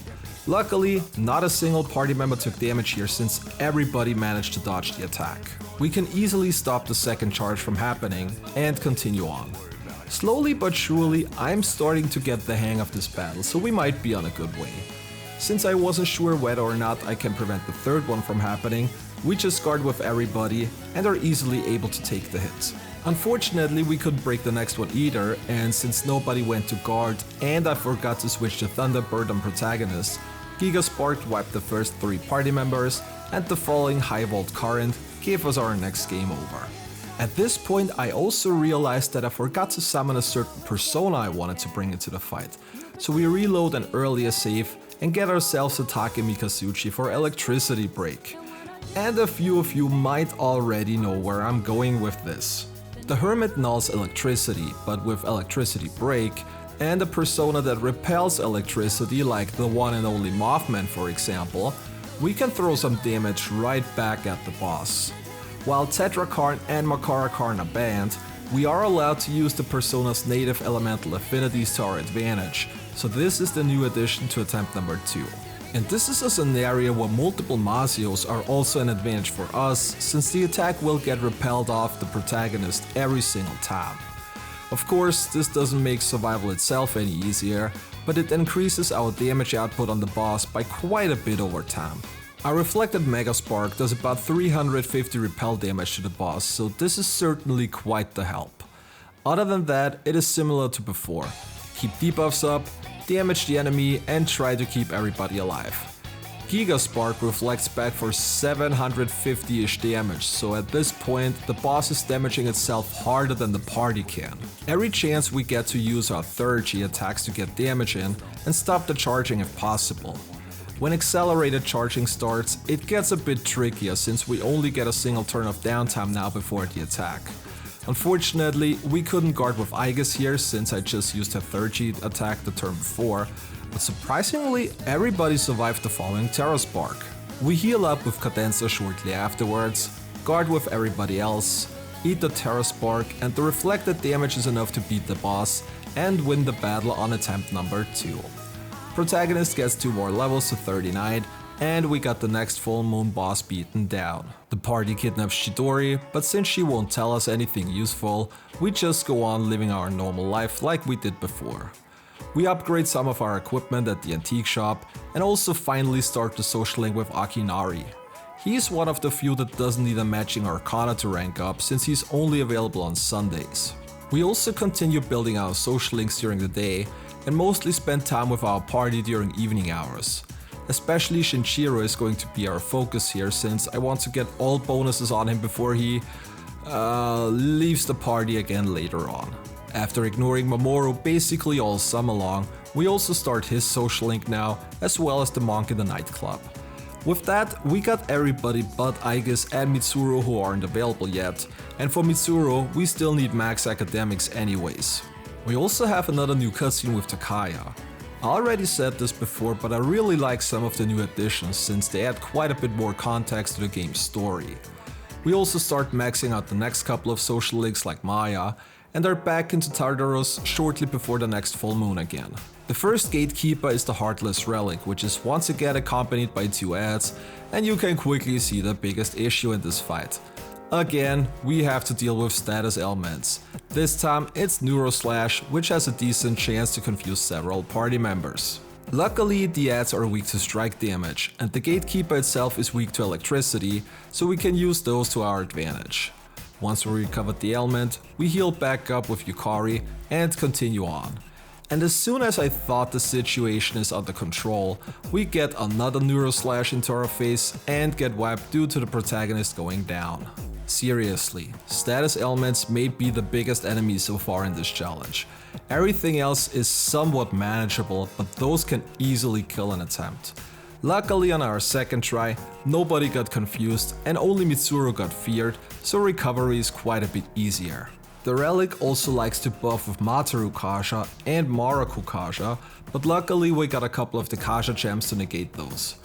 Luckily, not a single party member took damage here since everybody managed to dodge the attack. We can easily stop the second charge from happening and continue on. Slowly but surely, I'm starting to get the hang of this battle, so we might be on a good way. Since I wasn't sure whether or not I can prevent the third one from happening, we just guard with everybody and are easily able to take the hit. Unfortunately, we couldn't break the next one either, and since nobody went to guard and I forgot to switch to Thunderbird on protagonist, Giga Spark wiped the first 3 party members, and the following High Volt Current gave us our next game over. At this point, I also realized that I forgot to summon a certain persona I wanted to bring into the fight, so we reload an earlier save and get ourselves a Take Mikazuchi for Electricity Break. And a few of you might already know where I'm going with this. The Hermit nulls electricity, but with Electricity Break, and a persona that repels electricity like the one and only Mothman for example, we can throw some damage right back at the boss. While Tetrakarn and Makarakarn are banned, we are allowed to use the persona's native elemental affinities to our advantage, so this is the new addition to attempt number 2. And this is a scenario where multiple Masios are also an advantage for us, since the attack will get repelled off the protagonist every single time. Of course, this doesn't make survival itself any easier, but it increases our damage output on the boss by quite a bit over time. Our Reflected Mega Spark does about 350 repel damage to the boss, so this is certainly quite the help. Other than that, it is similar to before. Keep debuffs up, damage the enemy, and try to keep everybody alive. Giga Spark reflects back for 750-ish damage, so at this point the boss is damaging itself harder than the party can. Every chance we get to use our 3rd G attacks to get damage in and stop the charging if possible. When accelerated charging starts, it gets a bit trickier since we only get a single turn of downtime now before the attack. Unfortunately, we couldn't guard with Aegis here since I just used a 3rd G attack the turn before, but surprisingly everybody survived the following Terra Spark. We heal up with Cadenza shortly afterwards, guard with everybody else, eat the Terra Spark, and the reflected damage is enough to beat the boss and win the battle on attempt number 2. Protagonist gets 2 more levels to 39, and we got the next full moon boss beaten down. The party kidnaps Chidori, but since she won't tell us anything useful, we just go on living our normal life like we did before. We upgrade some of our equipment at the antique shop and also finally start the social link with Akinari. He's one of the few that doesn't need a matching Arcana to rank up since he's only available on Sundays. We also continue building our social links during the day and mostly spend time with our party during evening hours. Especially Shinjiro is going to be our focus here since I want to get all bonuses on him before he leaves the party again later on. After ignoring Mamoru basically all summer long, we also start his social link now, as well as the Monk in the Nightclub. With that, we got everybody but Aegis and Mitsuru who aren't available yet, and for Mitsuru we still need max academics anyways. We also have another new cutscene with Takaya. I already said this before, but I really like some of the new additions since they add quite a bit more context to the game's story. We also start maxing out the next couple of social links like Maya, and are back into Tartarus shortly before the next full moon again. The first gatekeeper is the Heartless Relic, which is once again accompanied by 2 ads, and you can quickly see the biggest issue in this fight. Again, we have to deal with status elements. This time it's Neuroslash, which has a decent chance to confuse several party members. Luckily, the ads are weak to strike damage, and the gatekeeper itself is weak to electricity, so we can use those to our advantage. Once we recovered the ailment, we heal back up with Yukari and continue on. And as soon as I thought the situation is under control, we get another Neuroslash into our face and get wiped due to the protagonist going down. Seriously, status elements may be the biggest enemy so far in this challenge. Everything else is somewhat manageable, but those can easily kill an attempt. Luckily on our second try, nobody got confused and only Mitsuru got feared, so recovery is quite a bit easier. The relic also likes to buff with Mataru Kasha and Maraku Kasha, but luckily we got a couple of the Kasha gems to negate those.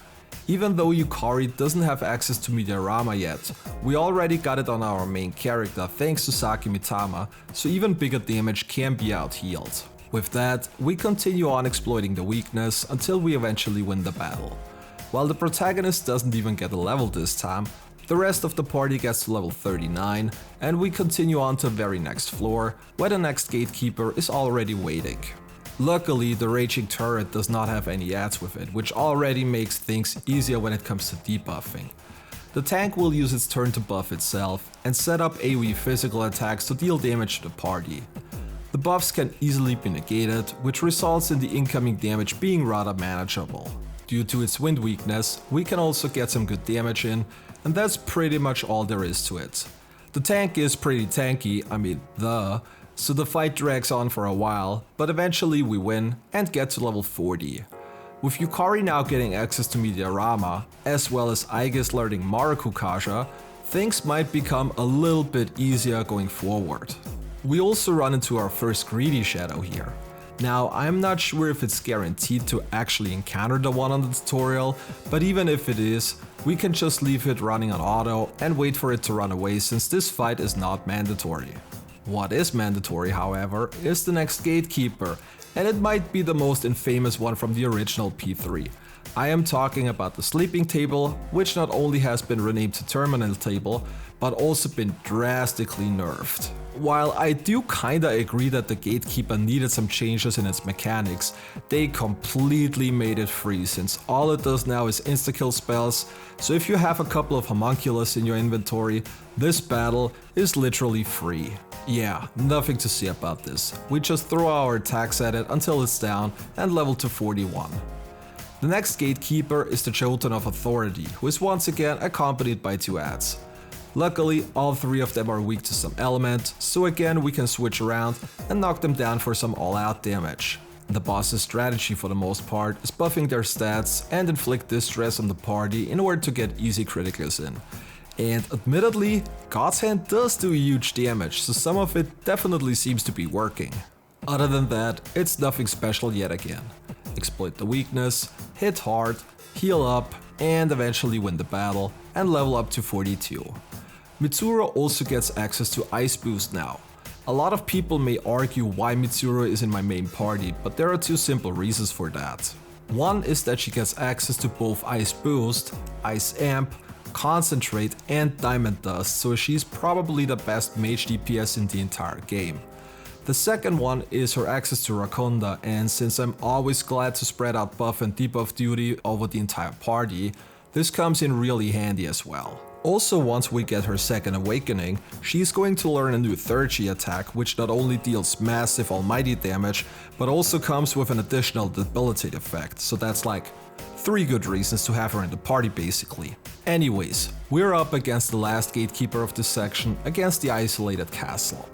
Even though Yukari doesn't have access to Meteorama yet, we already got it on our main character thanks to Saki Mitama, so even bigger damage can be out-healed. With that, we continue on exploiting the weakness until we eventually win the battle. While the protagonist doesn't even get a level this time, the rest of the party gets to level 39 and we continue on to the very next floor, where the next gatekeeper is already waiting. Luckily, the raging turret does not have any ads with it, which already makes things easier when it comes to debuffing. The tank will use its turn to buff itself and set up AoE physical attacks to deal damage to the party. The buffs can easily be negated, which results in the incoming damage being rather manageable. Due to its wind weakness, we can also get some good damage in, and that's pretty much all there is to it. The tank is pretty tanky, so the fight drags on for a while, but eventually we win and get to level 40. With Yukari now getting access to Meteorama, as well as Aigis learning Maraku Kasha, things might become a little bit easier going forward. We also run into our first greedy shadow here. Now, I'm not sure if it's guaranteed to actually encounter the one on the tutorial, but even if it is, we can just leave it running on auto and wait for it to run away since this fight is not mandatory. What is mandatory, however, is the next gatekeeper, and it might be the most infamous one from the original P3. I am talking about the sleeping table, which not only has been renamed to terminal table, but also been drastically nerfed. While I do kinda agree that the gatekeeper needed some changes in its mechanics, they completely made it free since all it does now is insta-kill spells, so if you have a couple of homunculus in your inventory, this battle is literally free. Yeah, nothing to say about this. We just throw our attacks at it until it's down and level to 41. The next gatekeeper is the Jotun of Authority, who is once again accompanied by 2 ads. Luckily, all 3 of them are weak to some element, so again we can switch around and knock them down for some all-out damage. The boss's strategy for the most part is buffing their stats and inflict distress on the party in order to get easy criticals in. And admittedly, God's Hand does do huge damage, so some of it definitely seems to be working. Other than that, it's nothing special yet again. Exploit the weakness, hit hard, heal up, and eventually win the battle and level up to 42. Mitsuru also gets access to Ice Boost now. A lot of people may argue why Mitsuru is in my main party, but there are 2 simple reasons for that. One is that she gets access to both Ice Boost, Ice Amp, Concentrate and Diamond Dust, so she's probably the best mage DPS in the entire game. The second one is her access to Rakonda, and since I'm always glad to spread out buff and debuff duty over the entire party, this comes in really handy as well. Also, once we get her second awakening, she's going to learn a new 3rd G attack, which not only deals massive almighty damage, but also comes with an additional debilitate effect, so that's like 3 good reasons to have her in the party basically. Anyways, we're up against the last gatekeeper of this section, against the isolated castle.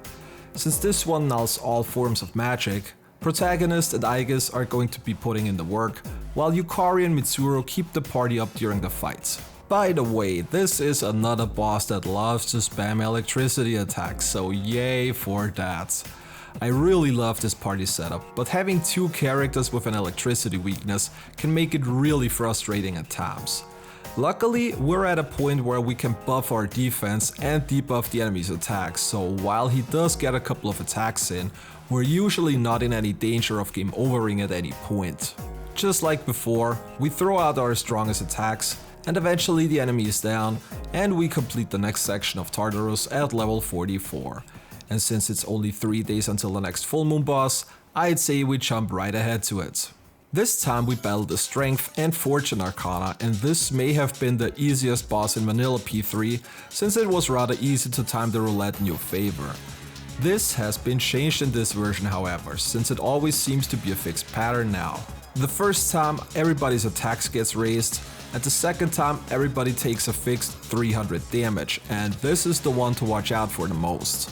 Since this one nulls all forms of magic, Protagonist and Aigis are going to be putting in the work, while Yukari and Mitsuru keep the party up during the fights. By the way, this is another boss that loves to spam electricity attacks, so yay for that. I really love this party setup, but having 2 characters with an electricity weakness can make it really frustrating at times. Luckily, we're at a point where we can buff our defense and debuff the enemy's attacks, so while he does get a couple of attacks in, we're usually not in any danger of game overing at any point. Just like before, we throw out our strongest attacks, and eventually the enemy is down, and we complete the next section of Tartarus at level 44. And since it's only 3 days until the next full moon boss, I'd say we jump right ahead to it. This time we battle the Strength and Fortune Arcana, and this may have been the easiest boss in Vanilla P3, since it was rather easy to time the roulette in your favor. This has been changed in this version however, since it always seems to be a fixed pattern now. The first time everybody's attacks gets raised, and the second time everybody takes a fixed 300 damage, and this is the one to watch out for the most.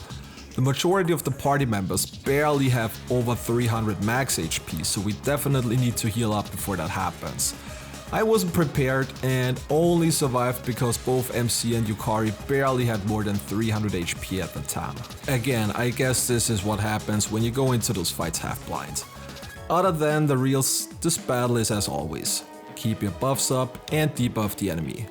The majority of the party members barely have over 300 max HP, so we definitely need to heal up before that happens. I wasn't prepared and only survived because both MC and Yukari barely had more than 300 HP at the time. Again, I guess this is what happens when you go into those fights half blind. Other than the reels, this battle is as always. Keep your buffs up and debuff the enemy.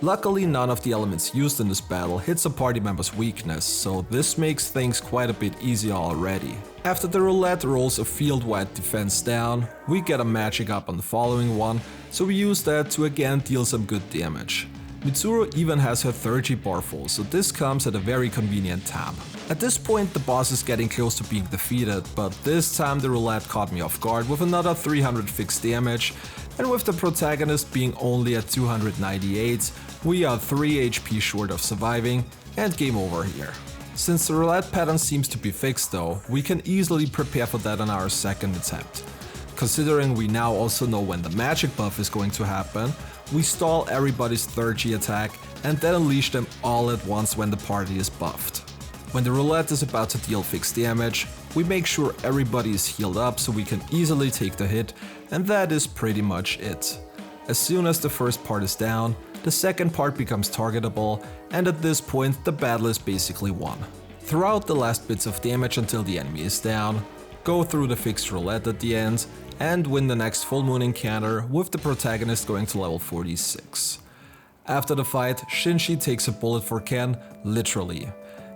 Luckily, none of the elements used in this battle hits a party member's weakness, so this makes things quite a bit easier already. After the roulette rolls a field-wide defense down, we get a magic up on the following one, so we use that to again deal some good damage. Mitsuru even has her 30 bar full, so this comes at a very convenient time. At this point the boss is getting close to being defeated, but this time the roulette caught me off guard with another 300 fixed damage, and with the protagonist being only at 298, we are 3 HP short of surviving and game over here. Since the roulette pattern seems to be fixed though, we can easily prepare for that on our second attempt. Considering we now also know when the magic buff is going to happen, we stall everybody's 30 attack and then unleash them all at once when the party is buffed. When the roulette is about to deal fixed damage, we make sure everybody is healed up so we can easily take the hit, and that is pretty much it. As soon as the first part is down, the second part becomes targetable, and at this point the battle is basically won. Throw out the last bits of damage until the enemy is down, go through the fixed roulette at the end, and win the next full moon encounter with the protagonist going to level 46. After the fight, Shinji takes a bullet for Ken, literally.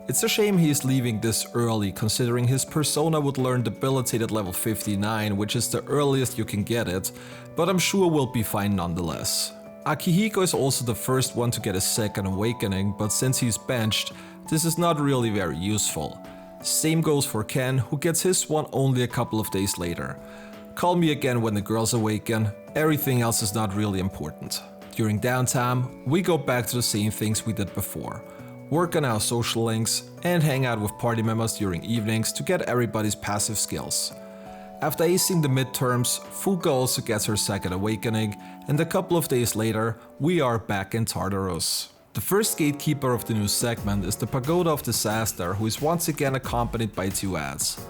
It's a shame he is leaving this early, considering his persona would learn debilitate at level 59, which is the earliest you can get it, but I'm sure we'll be fine nonetheless. Akihiko is also the first one to get a second awakening, but since he's benched, this is not really very useful. Same goes for Ken, who gets his one only a couple of days later. Call me again when the girls awaken, everything else is not really important. During downtime, we go back to the same things we did before. Work on our social links, and hang out with party members during evenings to get everybody's passive skills. After acing the midterms, Fuka also gets her second awakening, and a couple of days later, we are back in Tartarus. The first gatekeeper of the new segment is the Pagoda of Disaster, who is once again accompanied by 2 ads.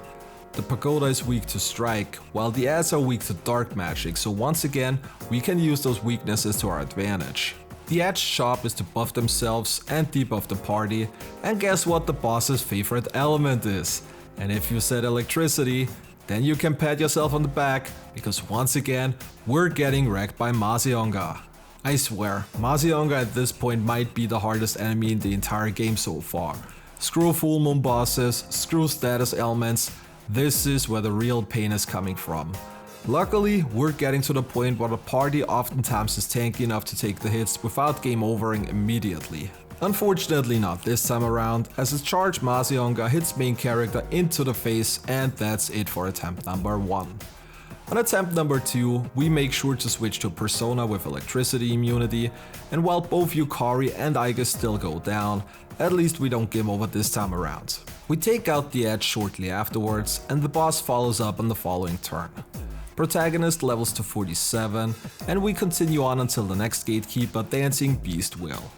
The Pagoda is weak to strike, while the ads are weak to dark magic, so once again, we can use those weaknesses to our advantage. The Edge shop is to buff themselves and debuff the party, and guess what the boss's favorite element is? And if you said electricity, then you can pat yourself on the back, because once again, we're getting wrecked by Mazionga. I swear, Mazionga at this point might be the hardest enemy in the entire game so far. Screw full moon bosses, screw status elements, this is where the real pain is coming from. Luckily, we're getting to the point where the party oftentimes is tanky enough to take the hits without game overing immediately. Unfortunately not this time around, as a charged Mazionga hits main character into the face, and that's it for attempt number 1. On attempt number 2, we make sure to switch to persona with electricity immunity, and while both Yukari and Aiga still go down, at least we don't game over this time around. We take out the Edge shortly afterwards, and the boss follows up on the following turn. Protagonist levels to 47, and we continue on until the next gatekeeper, Dancing Beast will.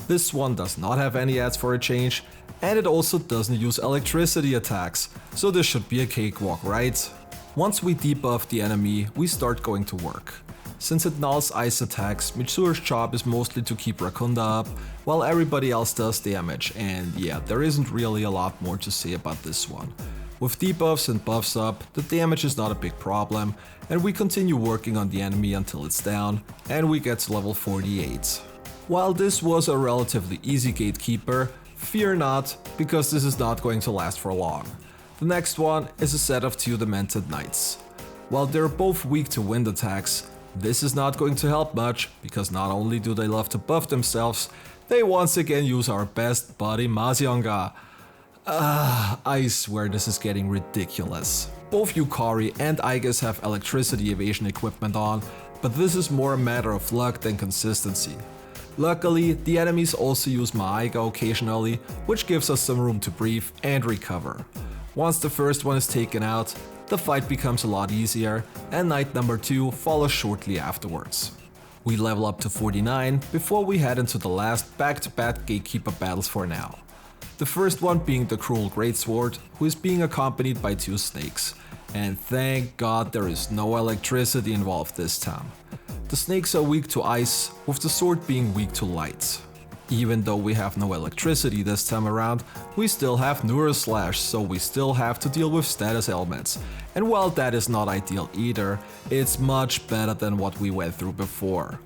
This one does not have any ads for a change, and it also doesn't use electricity attacks, so this should be a cakewalk, right? Once we debuff the enemy, we start going to work. Since it nulls ice attacks, Mitsuru's job is mostly to keep Rakunda up, while everybody else does damage, and yeah, there isn't really a lot more to say about this one. With debuffs and buffs up, the damage is not a big problem, and we continue working on the enemy until it's down, and we get to level 48. While this was a relatively easy gatekeeper, fear not, because this is not going to last for long. The next one is a set of 2 Demented Knights. While they're both weak to wind attacks, this is not going to help much, because not only do they love to buff themselves, they once again use our best buddy Mazionga. I swear this is getting ridiculous. Both Yukari and Aigas have electricity evasion equipment on, but this is more a matter of luck than consistency. Luckily, the enemies also use Maiga occasionally, which gives us some room to breathe and recover. Once the first one is taken out, the fight becomes a lot easier, and night number 2 follows shortly afterwards. We level up to 49 before we head into the last back-to-back gatekeeper battles for now. The first one being the Cruel Greatsword, who is being accompanied by 2 snakes. And thank God there is no electricity involved this time. The snakes are weak to ice, with the sword being weak to light. Even though we have no electricity this time around, we still have Slash, so we still have to deal with status ailments. And while that is not ideal either, it's much better than what we went through before.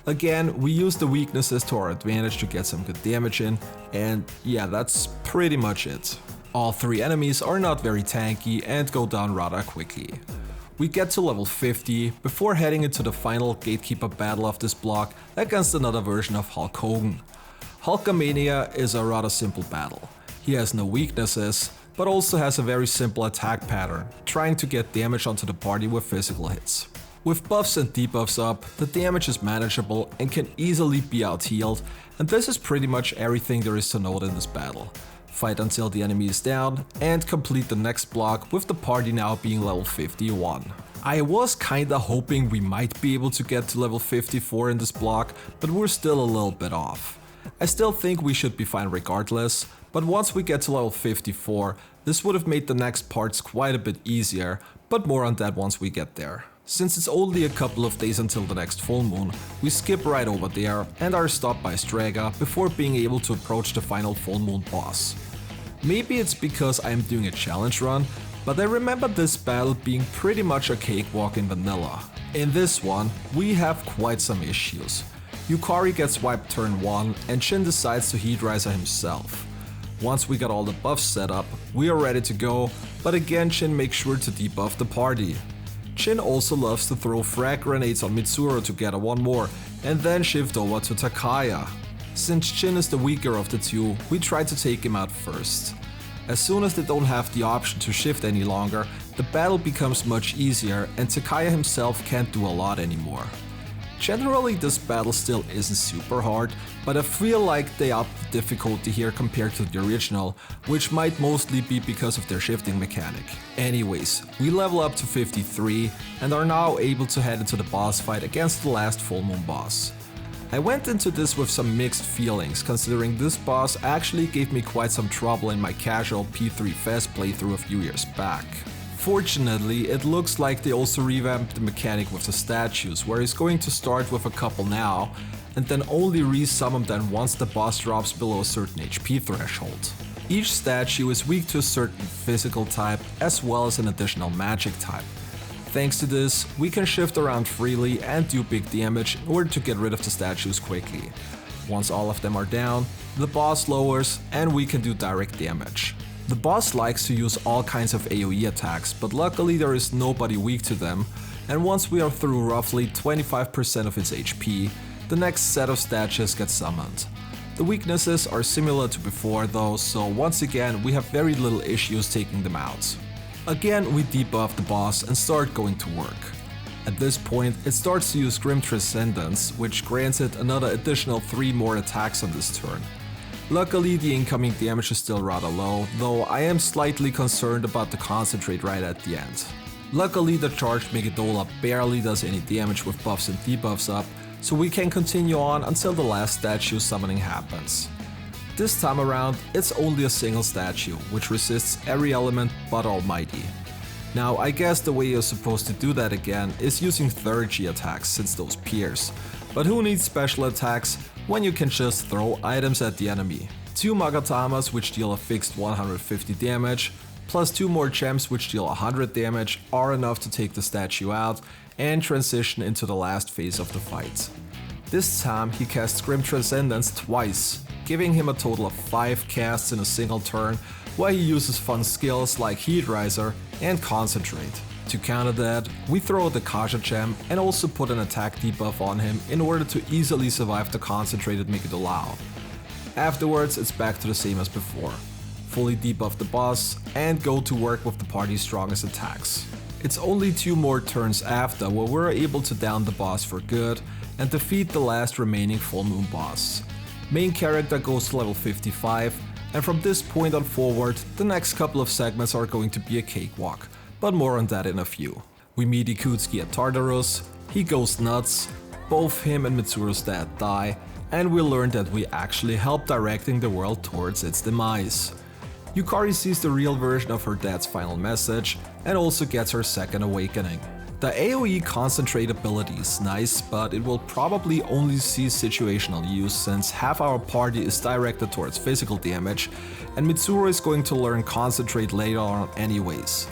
Again, we use the weaknesses to our advantage to get some good damage in, and yeah, that's pretty much it. All three enemies are not very tanky and go down rather quickly. We get to level 50 before heading into the final gatekeeper battle of this block against another version of Hulk Hogan. Hulkamania is a rather simple battle. He has no weaknesses, but also has a very simple attack pattern, trying to get damage onto the party with physical hits. With buffs and debuffs up, the damage is manageable and can easily be out-healed, and this is pretty much everything there is to note in this battle. Fight until the enemy is down, and complete the next block with the party now being level 51. I was kinda hoping we might be able to get to level 54 in this block, but we're still a little bit off. I still think we should be fine regardless, but once we get to level 54, this would have made the next parts quite a bit easier, but more on that once we get there. Since it's only a couple of days until the next full moon, we skip right over there and are stopped by Straga before being able to approach the final full moon boss. Maybe it's because I'm doing a challenge run, but I remember this battle being pretty much a cakewalk in vanilla. In this one, we have quite some issues. Yukari gets wiped turn 1 and Shin decides to Heat Riser himself. Once we got all the buffs set up, we are ready to go, but again Shin makes sure to debuff the party. Shin also loves to throw frag grenades on Mitsuru to get a one more, and then shift over to Takaya. Since Shin is the weaker of the two, we try to take him out first. As soon as they don't have the option to shift any longer, the battle becomes much easier and Takaya himself can't do a lot anymore. Generally this battle still isn't super hard, but I feel like they upped the difficulty here compared to the original, which might mostly be because of their shifting mechanic. Anyways, we level up to 53 and are now able to head into the boss fight against the last full moon boss. I went into this with some mixed feelings, considering this boss actually gave me quite some trouble in my casual P3 Fest playthrough a few years back. Fortunately, it looks like they also revamped the mechanic with the statues, where he's going to start with a couple now, and then only resummon them once the boss drops below a certain HP threshold. Each statue is weak to a certain physical type, as well as an additional magic type. Thanks to this, we can shift around freely and do big damage in order to get rid of the statues quickly. Once all of them are down, the boss lowers and we can do direct damage. The boss likes to use all kinds of AoE attacks, but luckily there is nobody weak to them, and once we are through roughly 25% of its HP, the next set of statues get summoned. The weaknesses are similar to before though, so once again we have very little issues taking them out. Again we debuff the boss and start going to work. At this point it starts to use Grim Transcendence, which grants it another additional 3 more attacks on this turn. Luckily the incoming damage is still rather low, though I am slightly concerned about the concentrate right at the end. Luckily the charged Megidola barely does any damage with buffs and debuffs up, so we can continue on until the last statue summoning happens. This time around it's only a single statue, which resists every element but Almighty. Now I guess the way you're supposed to do that again is using 3rd G attacks since those pierce, but who needs special attacks when you can just throw items at the enemy. 2 Magatamas which deal a fixed 150 damage, plus 2 more gems which deal 100 damage are enough to take the statue out and transition into the last phase of the fight. This time he casts Grim Transcendence twice, giving him a total of 5 casts in a single turn, while he uses fun skills like Heat Riser and Concentrate. To counter that, we throw the Kasha gem and also put an attack debuff on him in order to easily survive the concentrated Megidolao. Afterwards it's back to the same as before. Fully debuff the boss and go to work with the party's strongest attacks. It's only 2 more turns after where we're able to down the boss for good and defeat the last remaining full moon boss. Main character goes to level 55, and from this point on forward the next couple of segments are going to be a cakewalk. But more on that in a few. We meet Ikutsuki at Tartarus, he goes nuts, both him and Mitsuru's dad die, and we learn that we actually helped directing the world towards its demise. Yukari sees the real version of her dad's final message and also gets her second awakening. The AoE concentrate ability is nice, but it will probably only see situational use since half our party is directed towards physical damage, and Mitsuru is going to learn concentrate later on anyways.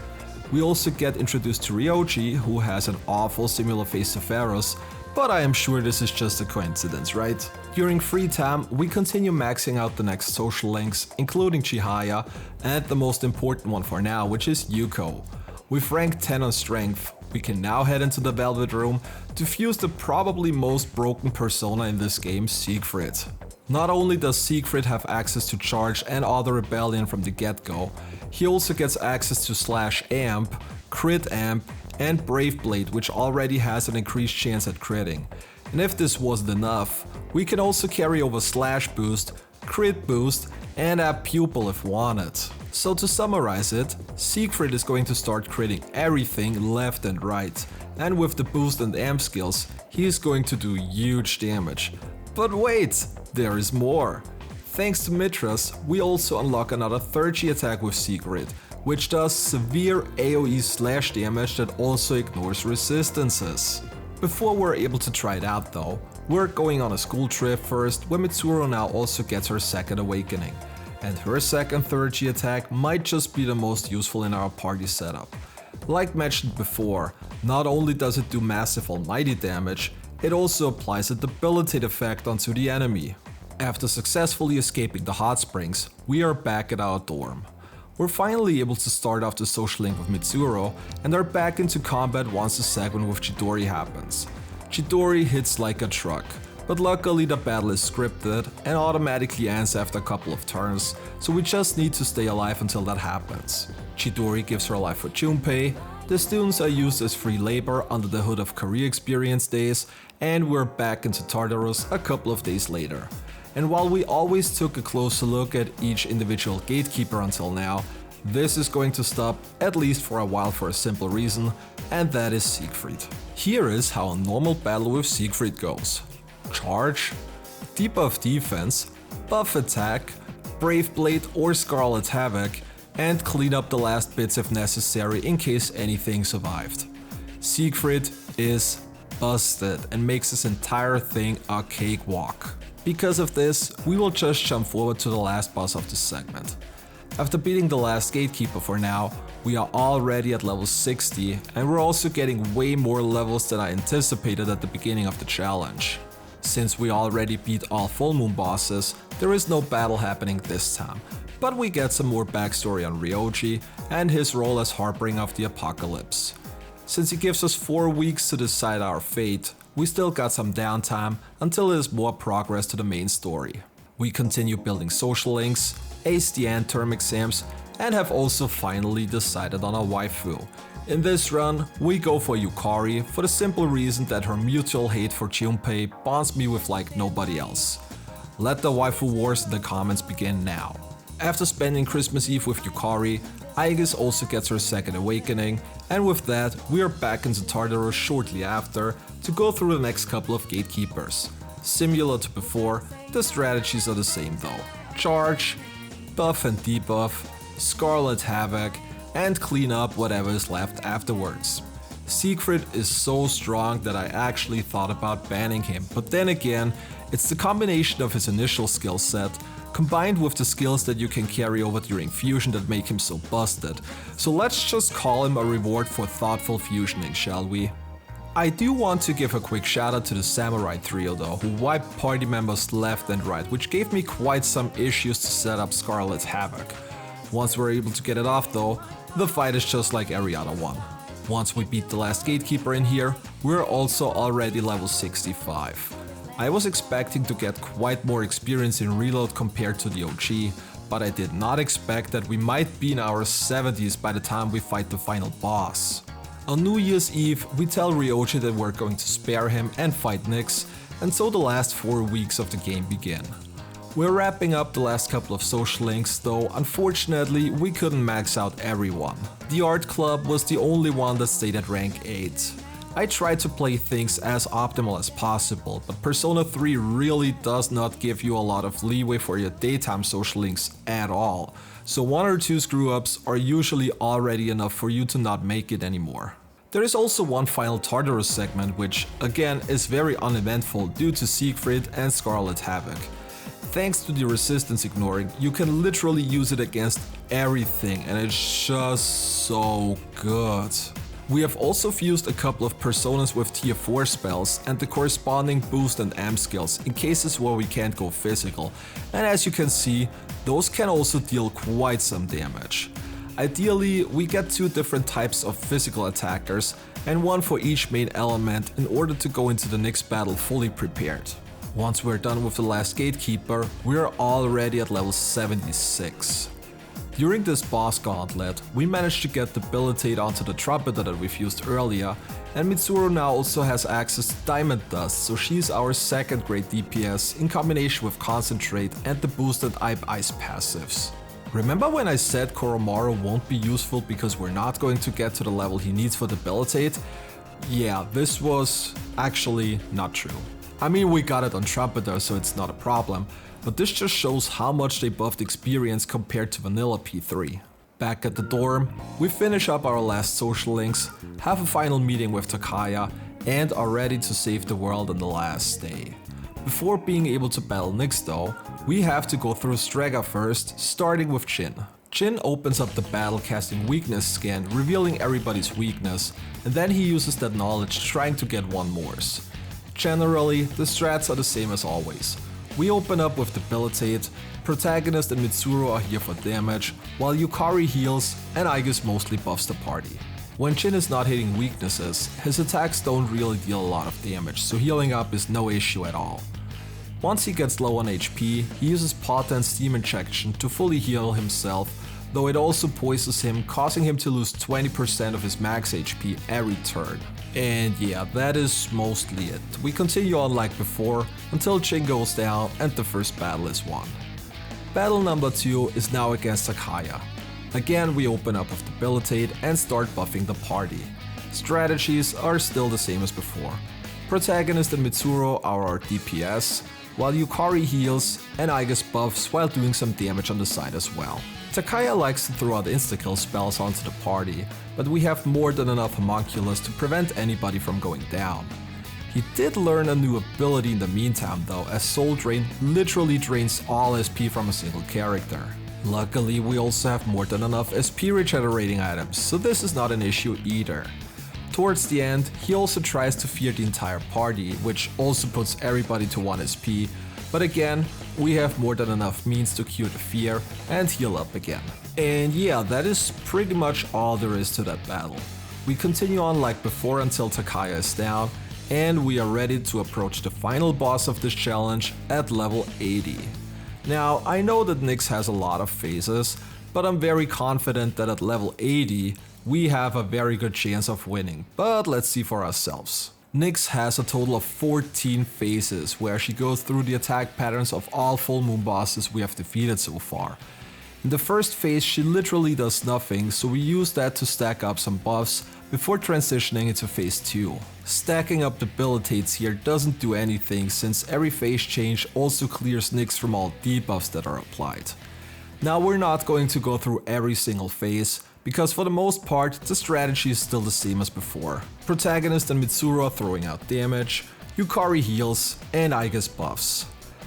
We also get introduced to Ryoji, who has an awful similar face to Ferus, but I am sure this is just a coincidence, right? During free time, we continue maxing out the next social links, including Chihaya, and the most important one for now, which is Yuko. With rank 10 on strength, we can now head into the Velvet Room to fuse the probably most broken persona in this game, Siegfried. Not only does Siegfried have access to charge and auto rebellion from the get-go, he also gets access to slash amp, crit amp, and Brave Blade, which already has an increased chance at critting. And if this wasn't enough, we can also carry over slash boost, crit boost, and add pupil if wanted. So to summarize it, Siegfried is going to start critting everything left and right, and with the boost and amp skills, he is going to do huge damage. But wait, there is more! Thanks to Mithras, we also unlock another 30 attack with Siegfried, which does severe AoE slash damage that also ignores resistances. Before we're able to try it out though, we're going on a school trip first, where Mitsuru now also gets her second awakening. And her second 30 attack might just be the most useful in our party setup. Like mentioned before, not only does it do massive almighty damage, it also applies a debilitate effect onto the enemy. After successfully escaping the hot springs, we are back at our dorm. We're finally able to start off the social link with Mitsuru and are back into combat once the segment with Chidori happens. Chidori hits like a truck, but luckily the battle is scripted and automatically ends after a couple of turns, so we just need to stay alive until that happens. Chidori gives her life for Junpei, the students are used as free labor under the hood of career experience days, and we're back into Tartarus a couple of days later. And while we always took a closer look at each individual gatekeeper until now, this is going to stop, at least for a while, for a simple reason, and that is Siegfried. Here is how a normal battle with Siegfried goes. Charge, debuff defense, buff attack, Brave Blade or Scarlet Havoc, and clean up the last bits if necessary in case anything survived. Siegfried is busted and makes this entire thing a cakewalk. Because of this, we will just jump forward to the last boss of this segment. After beating the last gatekeeper for now, we are already at level 60 and we're also getting way more levels than I anticipated at the beginning of the challenge. Since we already beat all full moon bosses, there is no battle happening this time, but we get some more backstory on Ryoji and his role as Harbinger of the Apocalypse. Since he gives us 4 weeks to decide our fate, we still got some downtime until there's more progress to the main story. We continue building social links, ace the end term exams, and have also finally decided on a waifu. In this run, we go for Yukari for the simple reason that her mutual hate for Junpei bonds me with like nobody else. Let the waifu wars in the comments begin now. After spending Christmas Eve with Yukari, Aegis also gets her second awakening, and with that, we are back into Tartarus shortly after to go through the next couple of gatekeepers. Similar to before, the strategies are the same though. Charge, buff and debuff, Scarlet Havoc, and clean up whatever is left afterwards. Siegfried is so strong that I actually thought about banning him, but then again, it's the combination of his initial skill set combined with the skills that you can carry over during fusion that make him so busted. So let's just call him a reward for thoughtful fusioning, shall we? I do want to give a quick shout out to the Samurai trio though, who wiped party members left and right, which gave me quite some issues to set up Scarlet Havoc. Once we're able to get it off though, the fight is just like every other one. Once we beat the last gatekeeper in here, we're also already level 65. I was expecting to get quite more experience in reload compared to the OG, but I did not expect that we might be in our 70s by the time we fight the final boss. On New Year's Eve, we tell Ryoji that we're going to spare him and fight Nyx, and so the last 4 weeks of the game begin. We're wrapping up the last couple of social links, though unfortunately we couldn't max out everyone. The art club was the only one that stayed at rank 8. I tried to play things as optimal as possible, but Persona 3 really does not give you a lot of leeway for your daytime social links at all, so 1 or 2 screw-ups are usually already enough for you to not make it anymore. There is also one final Tartarus segment which, again, is very uneventful due to Siegfried and Scarlet Havoc. Thanks to the resistance ignoring, you can literally use it against everything and it's just so good. We have also fused a couple of personas with tier 4 spells and the corresponding boost and amp skills in cases where we can't go physical, and as you can see, those can also deal quite some damage. Ideally, we get 2 different types of physical attackers and one for each main element in order to go into the next battle fully prepared. Once we're done with the last gatekeeper, we're already at level 76. During this boss gauntlet, we managed to get debilitate onto the trumpeter that we've used earlier, and Mitsuru now also has access to Diamond Dust, so she's our second great DPS in combination with Concentrate and the boosted Ice passives. Remember when I said Koromaru won't be useful because we're not going to get to the level he needs for debilitate? Yeah, this was actually not true. I mean, we got it on Trumpeter, so it's not a problem, but this just shows how much they buffed experience compared to vanilla P3. Back at the dorm, we finish up our last social links, have a final meeting with Takaya, and are ready to save the world on the last day. Before being able to battle Nyx though, we have to go through Strega first, starting with Jin. Jin opens up the battle casting weakness scan, revealing everybody's weakness, and then he uses that knowledge trying to get one more's. Generally, the strats are the same as always. We open up with debilitate, protagonist and Mitsuru are here for damage, while Yukari heals and Aigis mostly buffs the party. When Jin is not hitting weaknesses, his attacks don't really deal a lot of damage, so healing up is no issue at all. Once he gets low on HP, he uses Pot and Steam Injection to fully heal himself, though it also poisons him, causing him to lose 20% of his max HP every turn. And yeah, that is mostly it. We continue on like before, until Jin goes down and the first battle is won. Battle number 2 is now against Takaya. Again, we open up with debilitate and start buffing the party. Strategies are still the same as before. Protagonist and Mitsuru are our DPS, while Yukari heals and Aigis buffs while doing some damage on the side as well. Takaya likes to throw out insta-kill spells onto the party, but we have more than enough homunculus to prevent anybody from going down. He did learn a new ability in the meantime though, as Soul Drain literally drains all SP from a single character. Luckily, we also have more than enough SP regenerating items, so this is not an issue either. Towards the end, he also tries to fear the entire party, which also puts everybody to 1 SP, but again, we have more than enough means to cure the fear and heal up again. And yeah, that is pretty much all there is to that battle. We continue on like before until Takaya is down, and we are ready to approach the final boss of this challenge at level 80. Now, I know that Nyx has a lot of phases, but I'm very confident that at level 80, we have a very good chance of winning, but let's see for ourselves. Nyx has a total of 14 phases, where she goes through the attack patterns of all full moon bosses we have defeated so far. In the first phase she literally does nothing, so we use that to stack up some buffs before transitioning into phase 2. Stacking up debilitates here doesn't do anything, since every phase change also clears Nyx from all debuffs that are applied. Now we're not going to go through every single phase, because for the most part the strategy is still the same as before. Protagonist and Mitsuru are throwing out damage, Yukari heals, and Aigis buffs.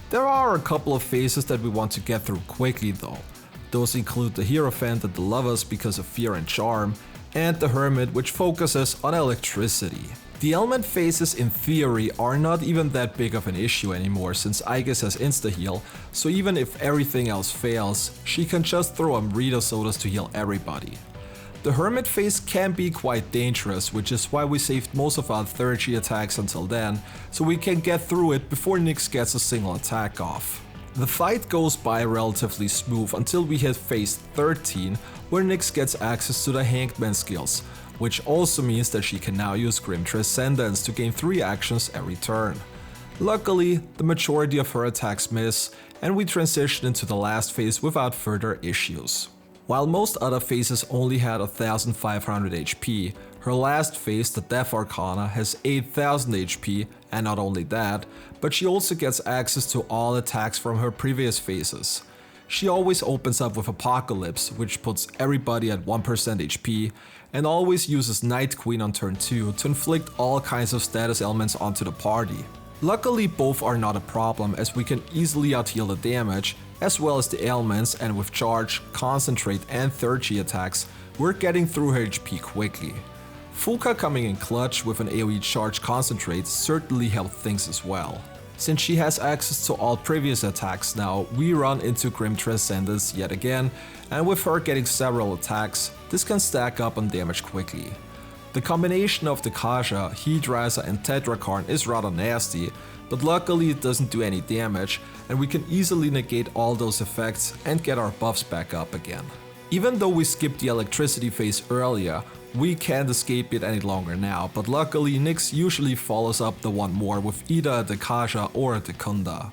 There are a couple of phases that we want to get through quickly though. Those include the Hierophant and the Lovers because of Fear and Charm, and the Hermit, which focuses on electricity. The element phases in theory are not even that big of an issue anymore, since Aigis has insta-heal, so even if everything else fails, she can just throw Amrita sodas to heal everybody. The Hermit phase can be quite dangerous, which is why we saved most of our 3rd attacks until then, so we can get through it before Nyx gets a single attack off. The fight goes by relatively smooth until we hit phase 13, where Nyx gets access to the Hangman skills, which also means that she can now use Grim Transcendence to gain 3 actions every turn. Luckily, the majority of her attacks miss, and we transition into the last phase without further issues. While most other phases only had 1500 HP, her last phase, the Death Arcana, has 8000 HP, and not only that, but she also gets access to all attacks from her previous phases. She always opens up with Apocalypse, which puts everybody at 1% HP, and always uses Night Queen on turn 2 to inflict all kinds of status ailments onto the party. Luckily both are not a problem, as we can easily outheal the damage, as well as the ailments, and with Charge, Concentrate and Third G attacks, we're getting through her HP quickly. Fuka coming in clutch with an AoE Charge Concentrate certainly helped things as well. Since she has access to all previous attacks now, we run into Grim Transcendence yet again, and with her getting several attacks, this can stack up on damage quickly. The combination of the Kaja, Headrasa and Tetrakarn is rather nasty, but luckily it doesn't do any damage, and we can easily negate all those effects and get our buffs back up again. Even though we skipped the electricity phase earlier, we can't escape it any longer now, but luckily Nyx usually follows up the one more with either a Dekaja or a Dekunda.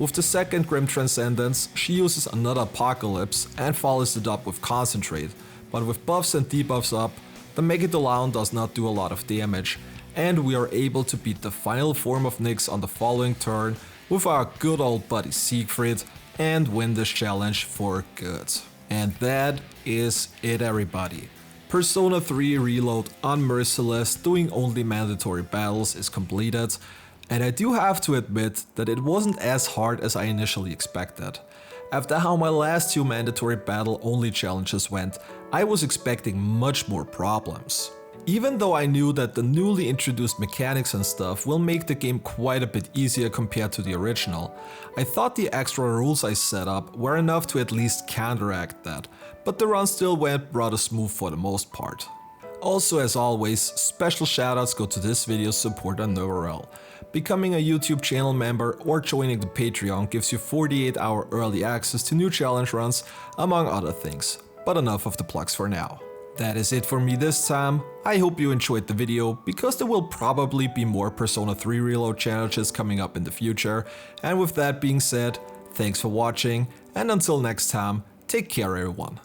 With the second Grim Transcendence, she uses another Apocalypse and follows it up with Concentrate, but with buffs and debuffs up, the Megadolan does not do a lot of damage, and we are able to beat the final form of Nyx on the following turn with our good old buddy Siegfried and win this challenge for good. And that is it, everybody. Persona 3 Reload on Merciless doing only mandatory battles is completed, and I do have to admit that it wasn't as hard as I initially expected. After how my last 2 mandatory battle only challenges went, I was expecting much more problems. Even though I knew that the newly introduced mechanics and stuff will make the game quite a bit easier compared to the original, I thought the extra rules I set up were enough to at least counteract that, but the run still went rather smooth for the most part. Also, as always, special shoutouts go to this video's supporter Neverel. Becoming a YouTube channel member or joining the Patreon gives you 48-hour early access to new challenge runs, among other things. But enough of the plugs for now. That is it for me this time. I hope you enjoyed the video, because there will probably be more Persona 3 Reload challenges coming up in the future. And with that being said, thanks for watching, and until next time, take care everyone.